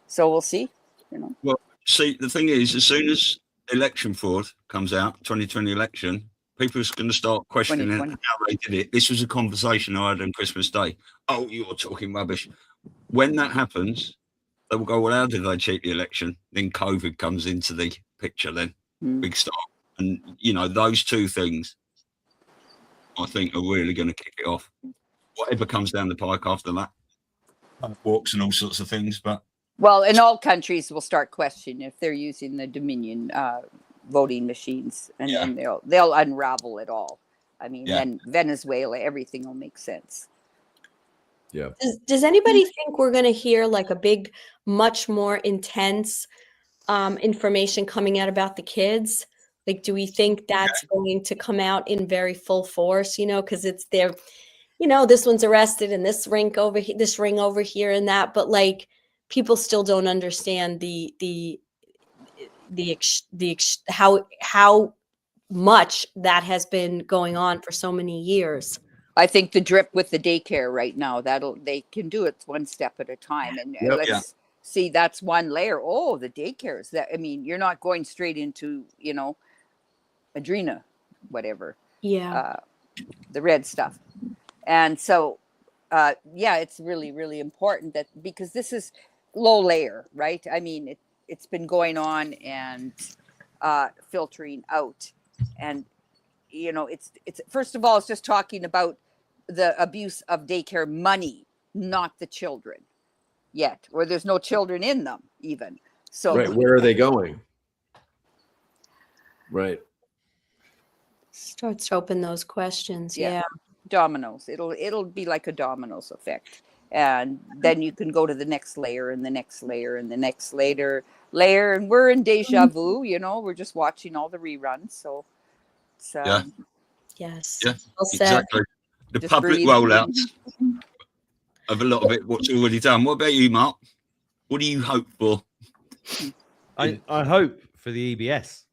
so we'll see, you know. Well, see, the thing is, as soon as election fraud comes out, 2020 election, people are going to start questioning how they did it. This was a conversation I had on Christmas Day. Oh, you're talking rubbish. When that happens, they will go, well, how did they cheat the election? Then COVID comes into the picture then. Big start. And, you know, those two things, I think, are really going to kick it off. Whatever comes down the pike after that. Walks and all sorts of things. But well, in all countries will start questioning if they're using the Dominion voting machines, and then they'll unravel it all. I mean, then Venezuela, everything will make sense. Yeah. Does anybody think we're going to hear like a big, much more intense information coming out about the kids? Like, do we think that's going to come out in very full force, you know, because it's their, you know, this one's arrested and this ring over here, this ring over here and that, but like people still don't understand how much that has been going on for so many years. I think the drip with the daycare right now, they can do it one step at a time. And let's see, that's one layer. Oh, the daycares. That, I mean, you're not going straight into, you know, Adrena, whatever. Yeah. The red stuff. And so, it's really, really important that, because this is low layer, right? I mean, it's been going on and filtering out. And, you know, it's first of all, it's just talking about the abuse of daycare money, not the children yet, or there's no children in them even. So right, where are they going? Right. Starts to open those questions. Yeah. Dominoes. It'll be like a dominoes effect. And then you can go to the next layer and the next layer and the next layer. And we're in deja vu, you know, we're just watching all the reruns. So yes. Yeah, well said. exactly. The Just public breathe. rollouts of a lot of it, what's already done. What about you, Mark? What do you hope for? I hope for the EBS.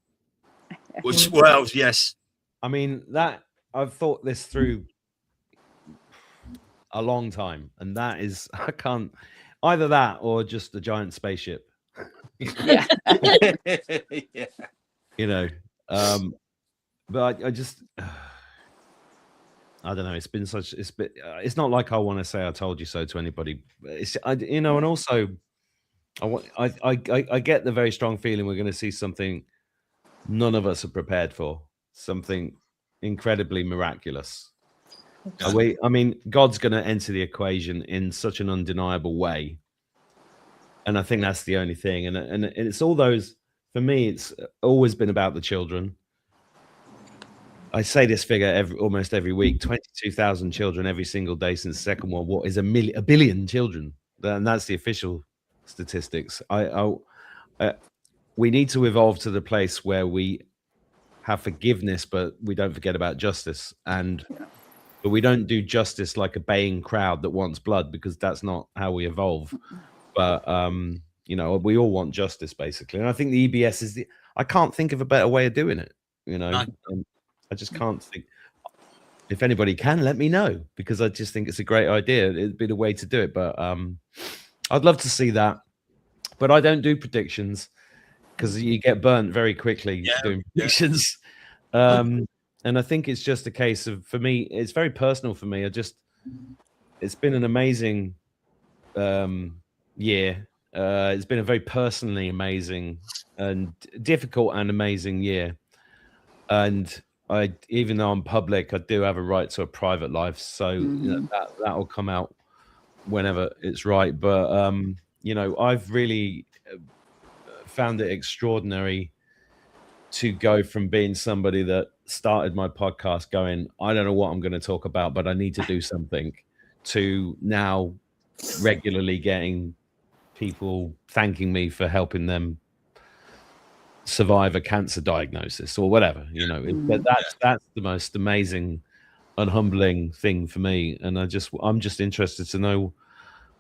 Well, yes. I mean, that I've thought this through a long time, and that is, I can't, either that or just a giant spaceship. Yeah. Yeah. You know, but I just, I don't know. It's not like I want to say I told you so to anybody. You know, and also, I get the very strong feeling we're going to see something none of us are prepared for, something incredibly miraculous. I mean, God's going to enter the equation in such an undeniable way. And I think that's the only thing. And it's all those, for me, it's always been about the children. I say this figure almost every week, 22,000 children every single day since the Second World War is a billion children. And that's the official statistics. We need to evolve to the place where we have forgiveness, but we don't forget about justice. But we don't do justice like a baying crowd that wants blood, because that's not how we evolve. But you know, we all want justice, basically. And I think the EBS is I can't think of a better way of doing it. You know, I just can't think. If anybody can, let me know, because I just think it's a great idea. It'd be the way to do it. But I'd love to see that. But I don't do predictions, because you get burnt very quickly doing predictions. And I think it's just a case of, for me, it's very personal for me. It's been an amazing year. It's been a very personally amazing and difficult and amazing year. And even though I'm public, I do have a right to a private life. So you know, that will come out whenever it's right. But you know, I've really found it extraordinary to go from being somebody that started my podcast going, I don't know what I'm going to talk about, but I need to do something, to now regularly getting people thanking me for helping them survive a cancer diagnosis or whatever, you know. But that's the most amazing and humbling thing for me. And I'm just interested to know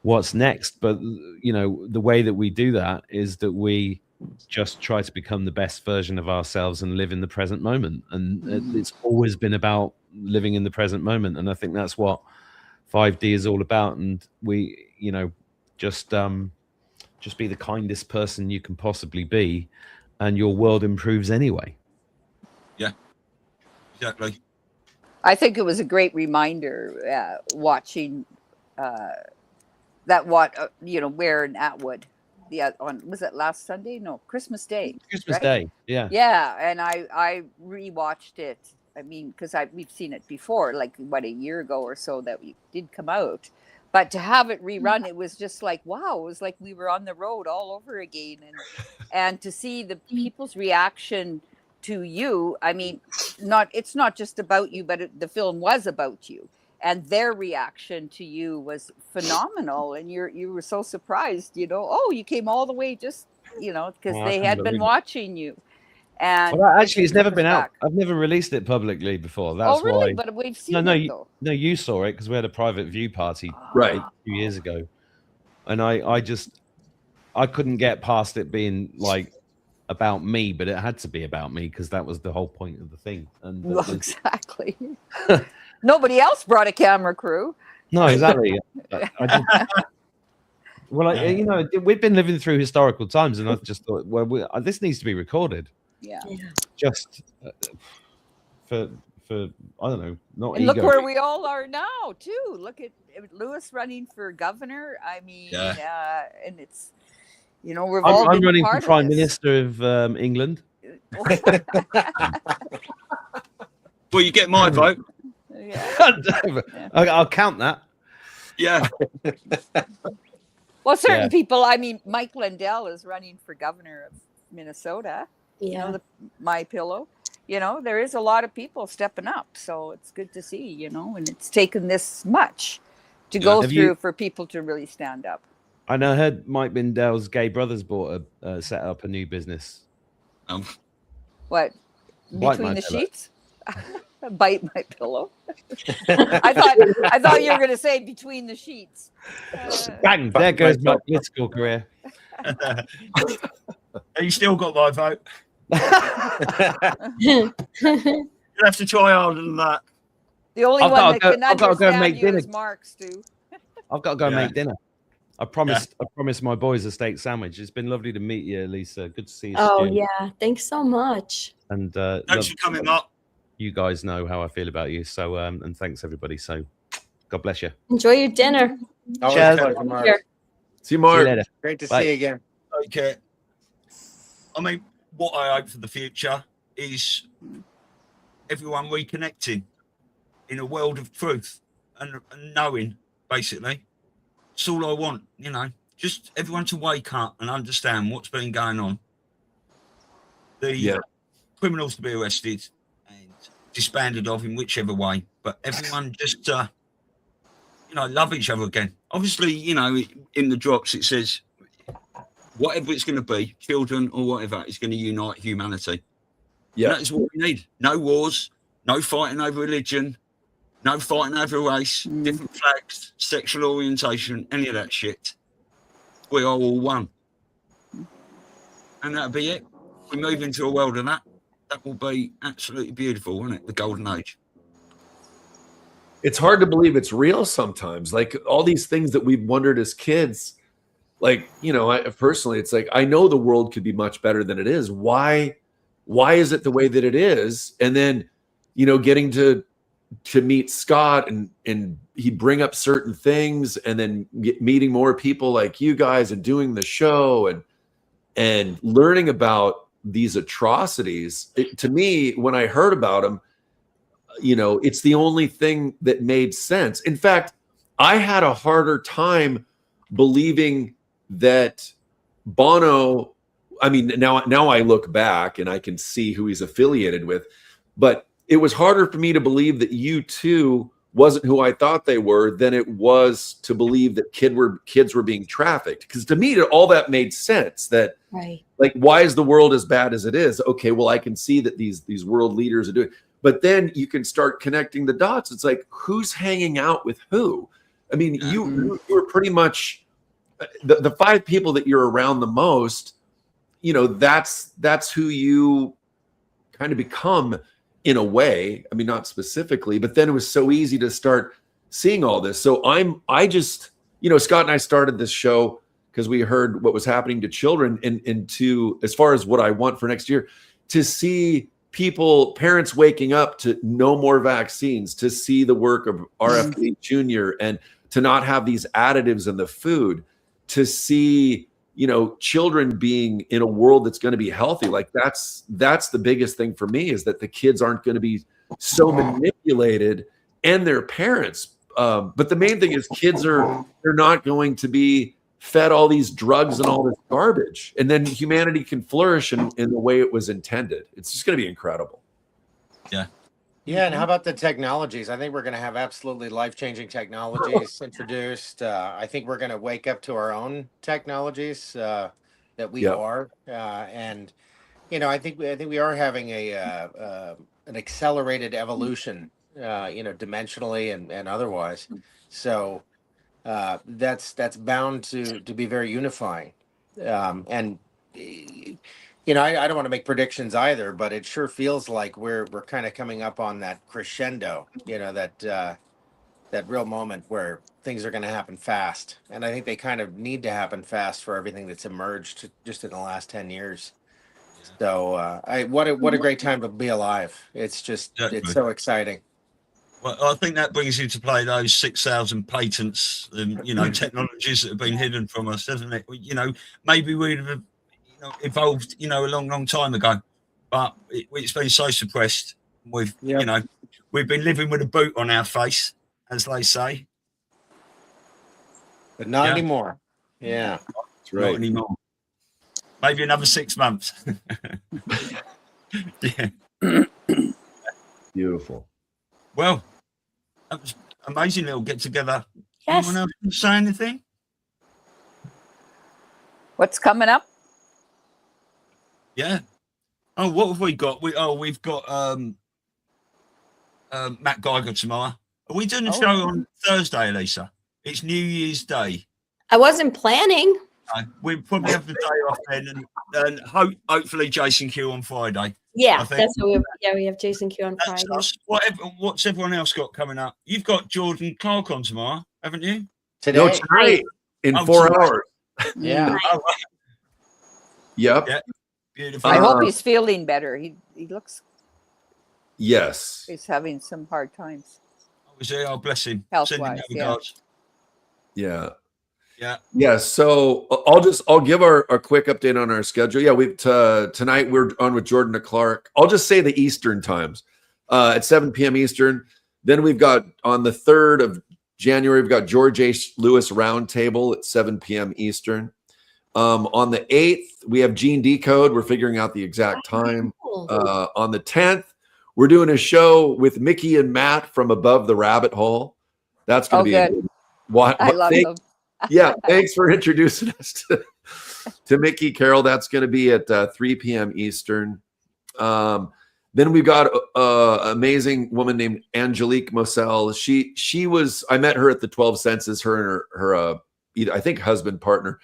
what's next. But you know, the way that we do that is that we just try to become the best version of ourselves and live in the present moment. And it's always been about living in the present moment. And I think that's what 5D is all about. And we, you know, just be the kindest person you can possibly be, and your world improves anyway. Yeah, exactly. I think it was a great reminder watching you know, where in Atwood. Was it last Sunday? No, Christmas Day. Christmas Day, yeah. Yeah, and I rewatched it. I mean, because we've seen it before, like a year ago or so that we did come out. But to have it rerun, it was just like, wow, it was like we were on the road all over again. And to see the people's reaction to you, I mean, it's not just about you, but the film was about you. And their reaction to you was phenomenal. And you were so surprised, you know, oh, you came all the way just, you know, because they had been watching you. And well, actually, it's never been out. I've never released it publicly before. That's really? why. But we've seen it, though. No, you saw it, because we had a private view party right 2 years ago. And I couldn't get past it being like about me, but it had to be about me, because that was the whole point of the thing. And exactly. Nobody else brought a camera crew. No, exactly. Well, you know, we've been living through historical times, and I just thought, well, this needs to be recorded. Yeah. Just for I don't know, not and ego. Look where we all are now, too. Look at Lewis running for governor. I mean, and it's, you know, we've all been running part for Prime of this. Minister of England. Well, you get my vote. Yeah. I'll count that. Yeah. Well, certain people, I mean, Mike Lindell is running for governor of Minnesota. You know, My Pillow. You know, there is a lot of people stepping up. So it's good to see, you know, and it's taken this much to go through for people to really stand up. I know. I heard Mike Lindell's gay brothers set up a new business. What? Between the sheets? Bite my pillow. I thought you were going to say between the sheets. Bang! There goes my political career. You still got my vote. You'll have to try harder than that. The only one that can understand you is Mark, Stu. I've got to go make dinner. I promised my boys a steak sandwich. It's been lovely to meet you, Elisa. Good to see you. Oh, yeah. Thanks so much. And thanks for coming up. You guys know how I feel about you. So, and thanks, everybody. So, God bless you. Enjoy your dinner. Cheers. See you, Mark. See you later. Great to Bye. see you again. Okay. I mean, what I hope for the future is everyone reconnecting. in a world of truth and knowing, basically. It's all I want, you know, just everyone to wake up and understand what's been going on. The criminals to be arrested and disbanded of in whichever way, but everyone just, you know, love each other again. Obviously, you know, in the drops it says, whatever it's going to be, children or whatever, it's going to unite humanity. Yeah, that is what we need. No wars, no fighting over religion, no fighting over race, different flags, sexual orientation, any of that shit. We are all one. And that'll be it. We move into a world of that. That will be absolutely beautiful, won't it? The golden age. It's hard to believe it's real sometimes. Like all these things that we've wondered as kids, like, you know, I personally, it's like, I know the world could be much better than it is. Why is it the way that it is? And then, you know, getting to meet Scott and he'd bring up certain things, and then meeting more people like you guys and doing the show and learning about these atrocities. To me, when I heard about them, you know, it's the only thing that made sense. In fact, I had a harder time believing that Bono, I mean, now I look back and I can see who he's affiliated with, but it was harder for me to believe that U2 wasn't who I thought they were than it was to believe that kids were being trafficked. Because to me, all that made sense. That like, why is the world as bad as it is? Okay, well, I can see that these world leaders are doing. But then you can start connecting the dots. It's like, who's hanging out with who? I mean, you were pretty much the 5 people that you're around the most. You know, that's who you kind of become in a way. I mean, not specifically, but then it was so easy to start seeing all this. So I just, you know, Scott and I started this show because we heard what was happening to children, and to, as far as what I want for next year, to see parents waking up to no more vaccines, to see the work of RFK Jr. and to not have these additives in the food, to see, you know, children being in a world that's going to be healthy. Like that's the biggest thing for me, is that the kids aren't going to be so manipulated, and their parents. But the main thing is they're not going to be fed all these drugs and all this garbage, and then humanity can flourish in the way it was intended. It's just going to be incredible. Yeah. Yeah, and how about the technologies? I think we're going to have absolutely life-changing technologies introduced. I think we're going to wake up to our own technologies that we are, and you know, I think we are having an accelerated evolution, you know, dimensionally and otherwise. So that's bound to be very unifying, and. You know, I don't want to make predictions either, but it sure feels like we're kind of coming up on that crescendo, you know, that real moment where things are going to happen fast. And I think they kind of need to happen fast for everything that's emerged just in the last 10 years. So what a great time to be alive. It's just, it's so exciting. Well, I think that brings into play those 6,000 patents and, you know, technologies that have been hidden from us, doesn't it? You know, maybe we'd have evolved, you know, a long time ago, but it's been so suppressed. You know, we've been living with a boot on our face, as they say, but not anymore. Yeah, that's right. Not anymore. Maybe another 6 months. Yeah. Beautiful. Well, that was amazing little get together. Yes. Anyone else say anything? What's coming up? Yeah. Oh, what have we got? We've got Matt Geiger tomorrow. Are we doing a show on Thursday, Elisa? It's New Year's Day. I wasn't planning. We probably have the day off then, and hopefully Jason Q on Friday. Yeah, that's what we have Jason Q on That's Friday. us. What's everyone else got coming up? You've got Jordan Clark on tomorrow, haven't you? No, tonight in 4 hours. Yeah. Oh, right. Yep. Yeah. Beautiful. I hope he's feeling better. He looks. Yes. He's having some hard times. Oh, bless him. Health-wise, Yeah. Yeah. Yeah. So I'll give our quick update on our schedule. Yeah, tonight we're on with Jordan Clark. I'll just say the Eastern times at 7 p.m. Eastern. Then we've got on the 3rd of January, we've got George H. Lewis Roundtable at 7 p.m. Eastern. On the 8th, we have Gene Decode. We're figuring out the exact time. On the 10th, we're doing a show with Mickey and Matt from Above the Rabbit Hole. That's going to be good. I love them. Yeah, thanks for introducing us to Mickey, Carol. That's going to be at 3 p.m. Eastern. Then we've got an amazing woman named Angelique Moselle. I met her at the 12 Senses, her and her I think husband partner,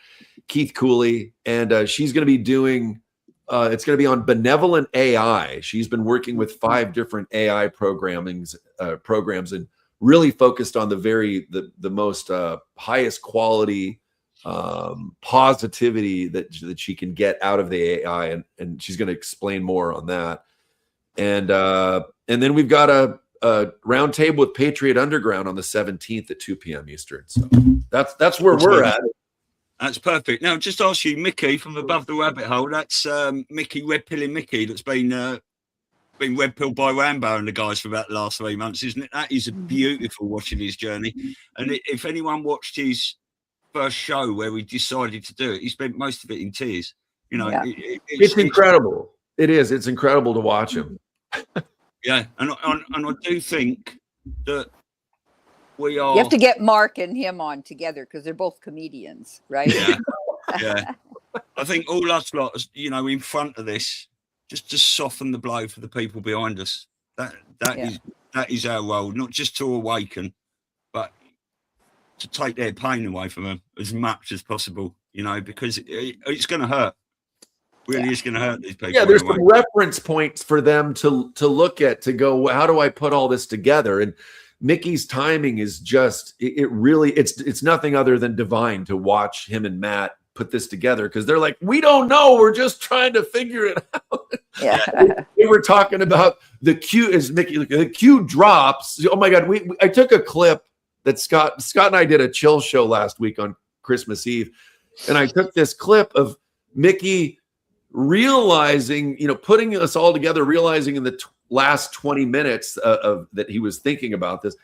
Keith Cooley. And she's going to be doing, it's going to be on benevolent AI. She's been working with 5 different AI programs and really focused on the most highest quality positivity that she can get out of the AI. And she's going to explain more on that. And then we've got a roundtable with Patriot Underground on the 17th at 2 p.m. Eastern. So that's where we're at. That's perfect. Now, just ask you, Mickey from Above the Rabbit Hole. That's Mickey, Red Pilling Mickey, that's been red pilled by Rambo and the guys for about the last 3 months, isn't it? That is a beautiful watching his journey. And if anyone watched his first show where we decided to do it, he spent most of it in tears. You know, it's incredible. It is. It's incredible to watch him. Yeah, and I do think that we are. You have to get Mark and him on together because they're both comedians, right? Yeah, yeah. I think all us lot, you know, in front of this, just to soften the blow for the people behind us. That is our role, not just to awaken, but to take their pain away from them as much as possible. You know, because it's going to hurt. Really is going to hurt these people. Yeah, there's some reference points for them to look at, to go, how do I put all this together? And Mickey's timing is just, it's nothing other than divine to watch him and Matt put this together, because they're like, we don't know, we're just trying to figure it out. Yeah. We were talking about the cue as Mickey, the cue drops. Oh my God, I took a clip that Scott and I did a chill show last week on Christmas Eve, and I took this clip of Mickey realizing, putting us all together, realizing in the last 20 minutes of that he was thinking about this,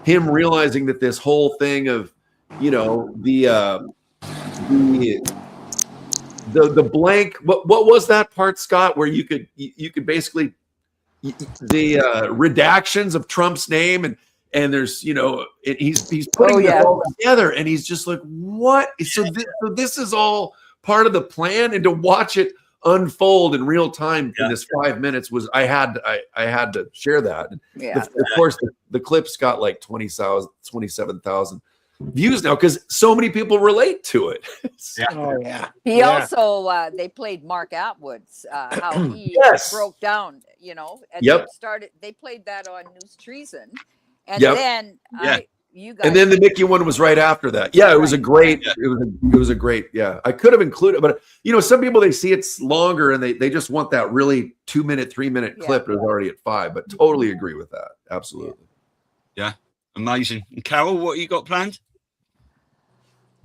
him realizing that this whole thing of, the blank, what was that part, Scott, where you could basically the redactions of Trump's name, and there's, he's putting it all together, and he's just like, what? So this is all part of the plan, and to watch it unfold in real time in this 5 minutes was, I had to share that. Of course, the clip's got like 27,000 views now because so many people relate to it. He also they played Mark Atwood's how he broke down, and they played that on News Treason, and then you guys, and then the Mickey one was right after that. Yeah, it was a great. It was a great. Yeah, I could have included, but some people, they see it's longer and they just want that really 2 minute, 3 minute clip. It was already at 5, but totally agree with that. Absolutely. Yeah, amazing. And Carol, what you got planned?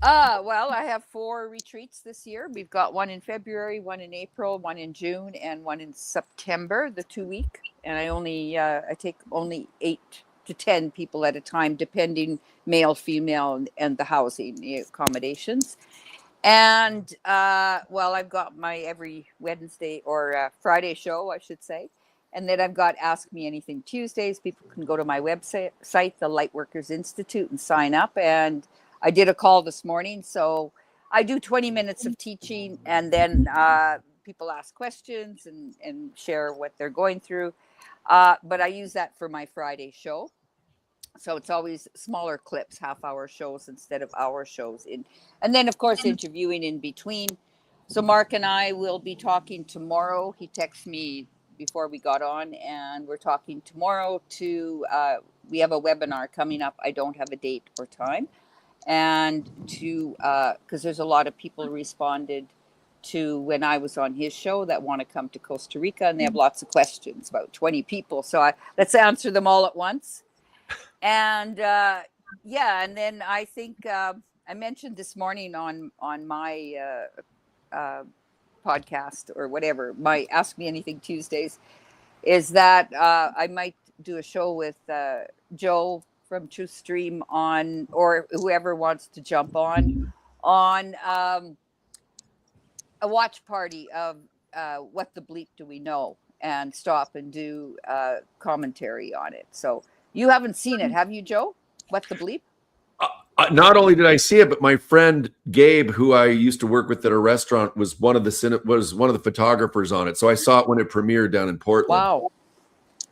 Well, I have 4 retreats this year. We've got one in February, one in April, one in June, and one in September, the 2-week. And I take only 8 to 10 people at a time, depending male, female, and the housing, the accommodations. And I've got my every Wednesday or Friday show, I should say. And then I've got Ask Me Anything Tuesdays. People can go to my website, the Lightworkers Institute, and sign up. And I did a call this morning. So I do 20 minutes of teaching, and then people ask questions and share what they're going through. But I use that for my Friday show. So it's always smaller clips, half-hour shows instead of hour shows. And then, of course, interviewing in between. So Mark and I will be talking tomorrow. He texted me before we got on, and we're talking tomorrow we have a webinar coming up. I don't have a date or time. And because there's a lot of people responded to when I was on his show that want to come to Costa Rica, and they have lots of questions, about 20 people. So let's answer them all at once. And and then I think I mentioned this morning on my podcast or whatever, my Ask Me Anything Tuesdays, is that I might do a show with Joe from Truthstream on, or whoever wants to jump on a watch party of What the Bleep Do We Know, and stop and do commentary on it. So you haven't seen it, have you, Joe? What the Bleep? Not only did I see it, but my friend Gabe, who I used to work with at a restaurant, was one of the photographers on it. So I saw it when it premiered down in Portland. Wow.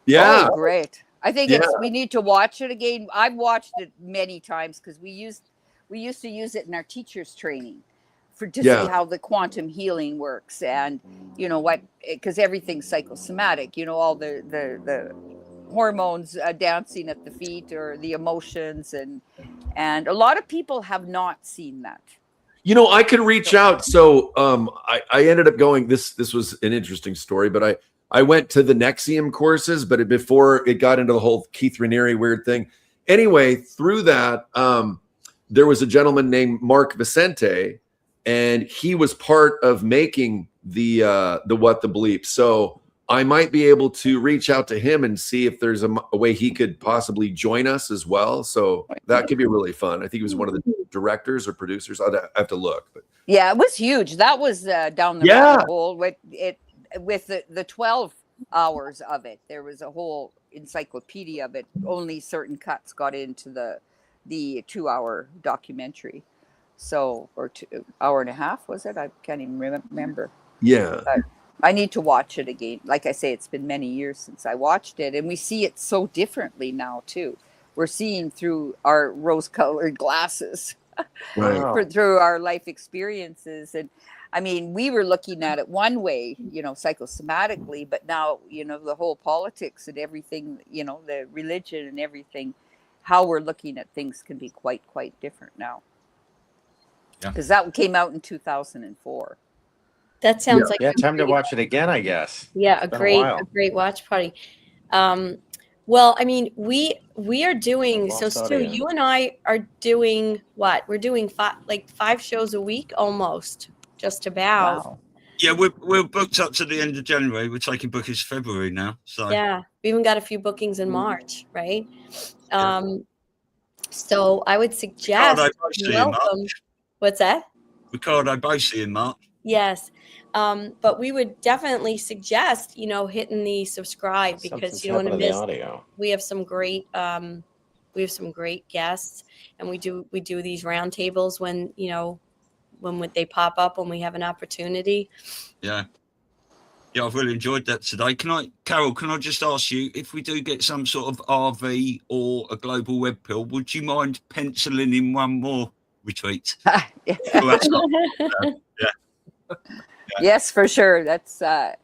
Yeah. Oh, great. I think we need to watch it again. I've watched it many times because we used to use it in our teachers training to see how the quantum healing works, and you know what, because everything's psychosomatic, you know, all the hormones dancing at the feet, or the emotions, and a lot of people have not seen that. You know, I could reach out. So I ended up going, this was an interesting story, but I went to the Nexium courses, but before it got into the whole Keith Raniere weird thing. Anyway, through that, there was a gentleman named Mark Vicente, and he was part of making the What the Bleep. So I might be able to reach out to him and see if there's a way he could possibly join us as well. So that could be really fun. I think he was one of the directors or producers. I'd have to look. But yeah, it was huge. That was down the rabbit hole with the 12 hours of it. There was a whole encyclopedia of it. Only certain cuts got into the 2-hour documentary. So, or 2 hour and a half, was it? I can't even remember. Yeah. But I need to watch it again. Like I say, it's been many years since I watched it, and we see it so differently now too. We're seeing through our rose-colored glasses, Right. through our life experiences. And I mean, we were looking at it one way, you know, psychosomatically, but now, you know, the whole politics and everything, you know, the religion and everything, how we're looking at things can be quite different now. Yeah. Because that came out in 2004. That sounds like Time to watch it again, I guess. Yeah, a been a great while. watch party. Well, I mean, we are doing, so Lost Stu, audio. you and I are doing what? We're doing 5 shows a week almost, just about. Wow. Yeah, we're booked up to the end of January. We're taking bookings February now. So Yeah, we even got a few bookings in March, right? Yeah. So I would suggest, Ricardo Bosi in welcome. March. What's that? Ricardo Bosi in March. Yes. But we would definitely suggest, you know, hitting the subscribe, because you don't want to miss. Audio. We have some great guests, and we do these roundtables when, you know, when they pop up, when we have an opportunity. Yeah, I've really enjoyed that today. Carol, can I just ask you, if we do get some sort of RV or a global web pill, would you mind penciling in one more retreat? Yeah. Oh, that's not- Yes, for sure. That's there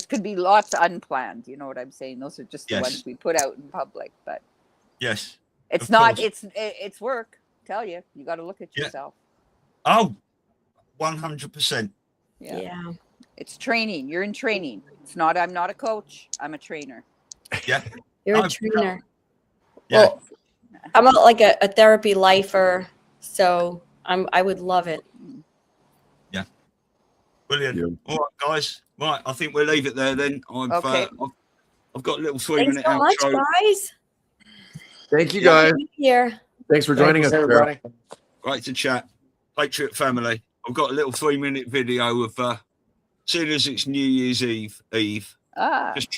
could be lots unplanned. You know what I'm saying? Those are just the Yes. ones we put out in public, but Yes. it's Of not. course. It's work. Tell you got to look at Yeah. yourself. Oh, 100%. Yeah. It's training. You're in training. It's not. I'm not a coach. I'm a trainer. Yeah. You're a Oh, trainer. Yeah. Well, I'm like a therapy lifer, so I would love it. Brilliant. Yeah. All right, guys. Right, I think we'll leave it there then. Okay. I've got a little Thanks 3-minute so much, outro. guys. Thank you, Love guys. to be here. Thanks for joining us, Carol. everybody. Great to chat. Patriot family. I've got a little 3-minute video of seeing as it's New Year's Eve, Ah. just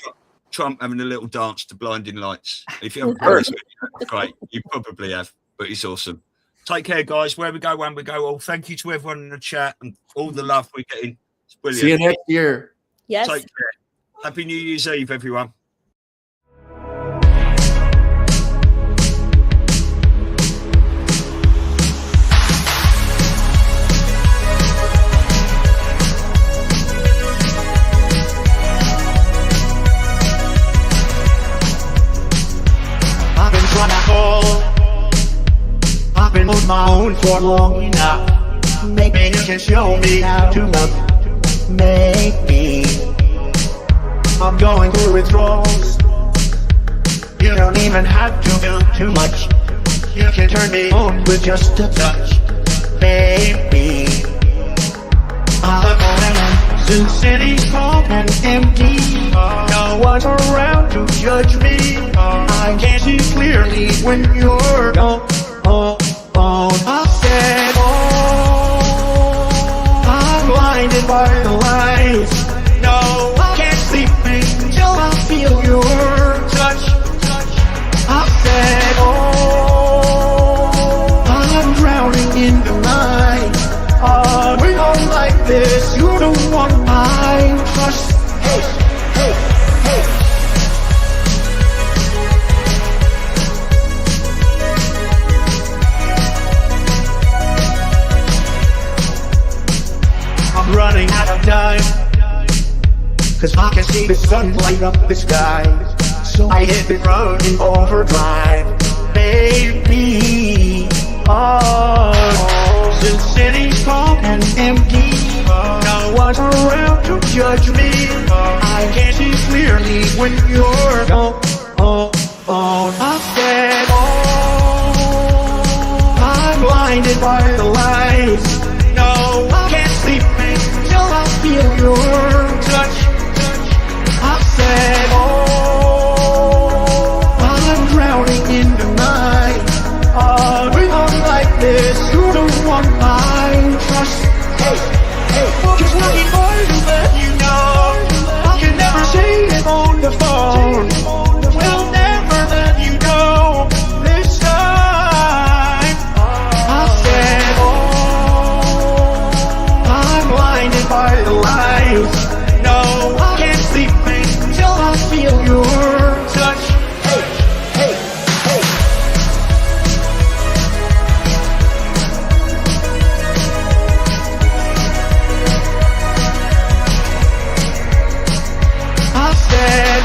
Trump having a little dance to Blinding Lights. If you haven't heard this video, great. You probably have, but it's awesome. Take care, guys. Where we go, when we go all. Thank you to everyone in the chat and all the love we're getting. It's brilliant. See you next year. Yes. Take care. Happy New Year's Eve, everyone. I've been trying to call. I've been on my own for long enough. Maybe you can show me how to love. Maybe I'm going through withdrawals. You don't even have to do too much. You can turn me on with just a touch. Baby, I'll go Since city's calm and empty, no one's around to judge me. I can see clearly when you're gone. I said, I'm blinded by the lights. No, I can't sleep until I feel your touch. I said, I'm drowning in the night. We're all like this. You're the one I trust. Hey, hey, hey. I'm running out of time, 'cause I can see the sun light up the sky. So I hit it running overdrive, baby. Since city's calm and empty, no one's around to judge me. I can see clearly when you're gone. I said, I'm blinded by the lights. No, I can't sleep until I feel your touch. I said, I'm drowning in the night. We're not like this. You're the one I trust. Hey, hey. Just looking for to let you know I can never say it on the phone. We'll never let you go this time. I said, I'm blinded by the lights. No, I can't sleep until I feel your touch. Hey, hey, hey. I said,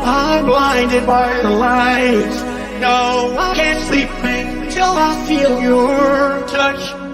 I'm blinded by the lights. No, I can't sleep until I feel your touch.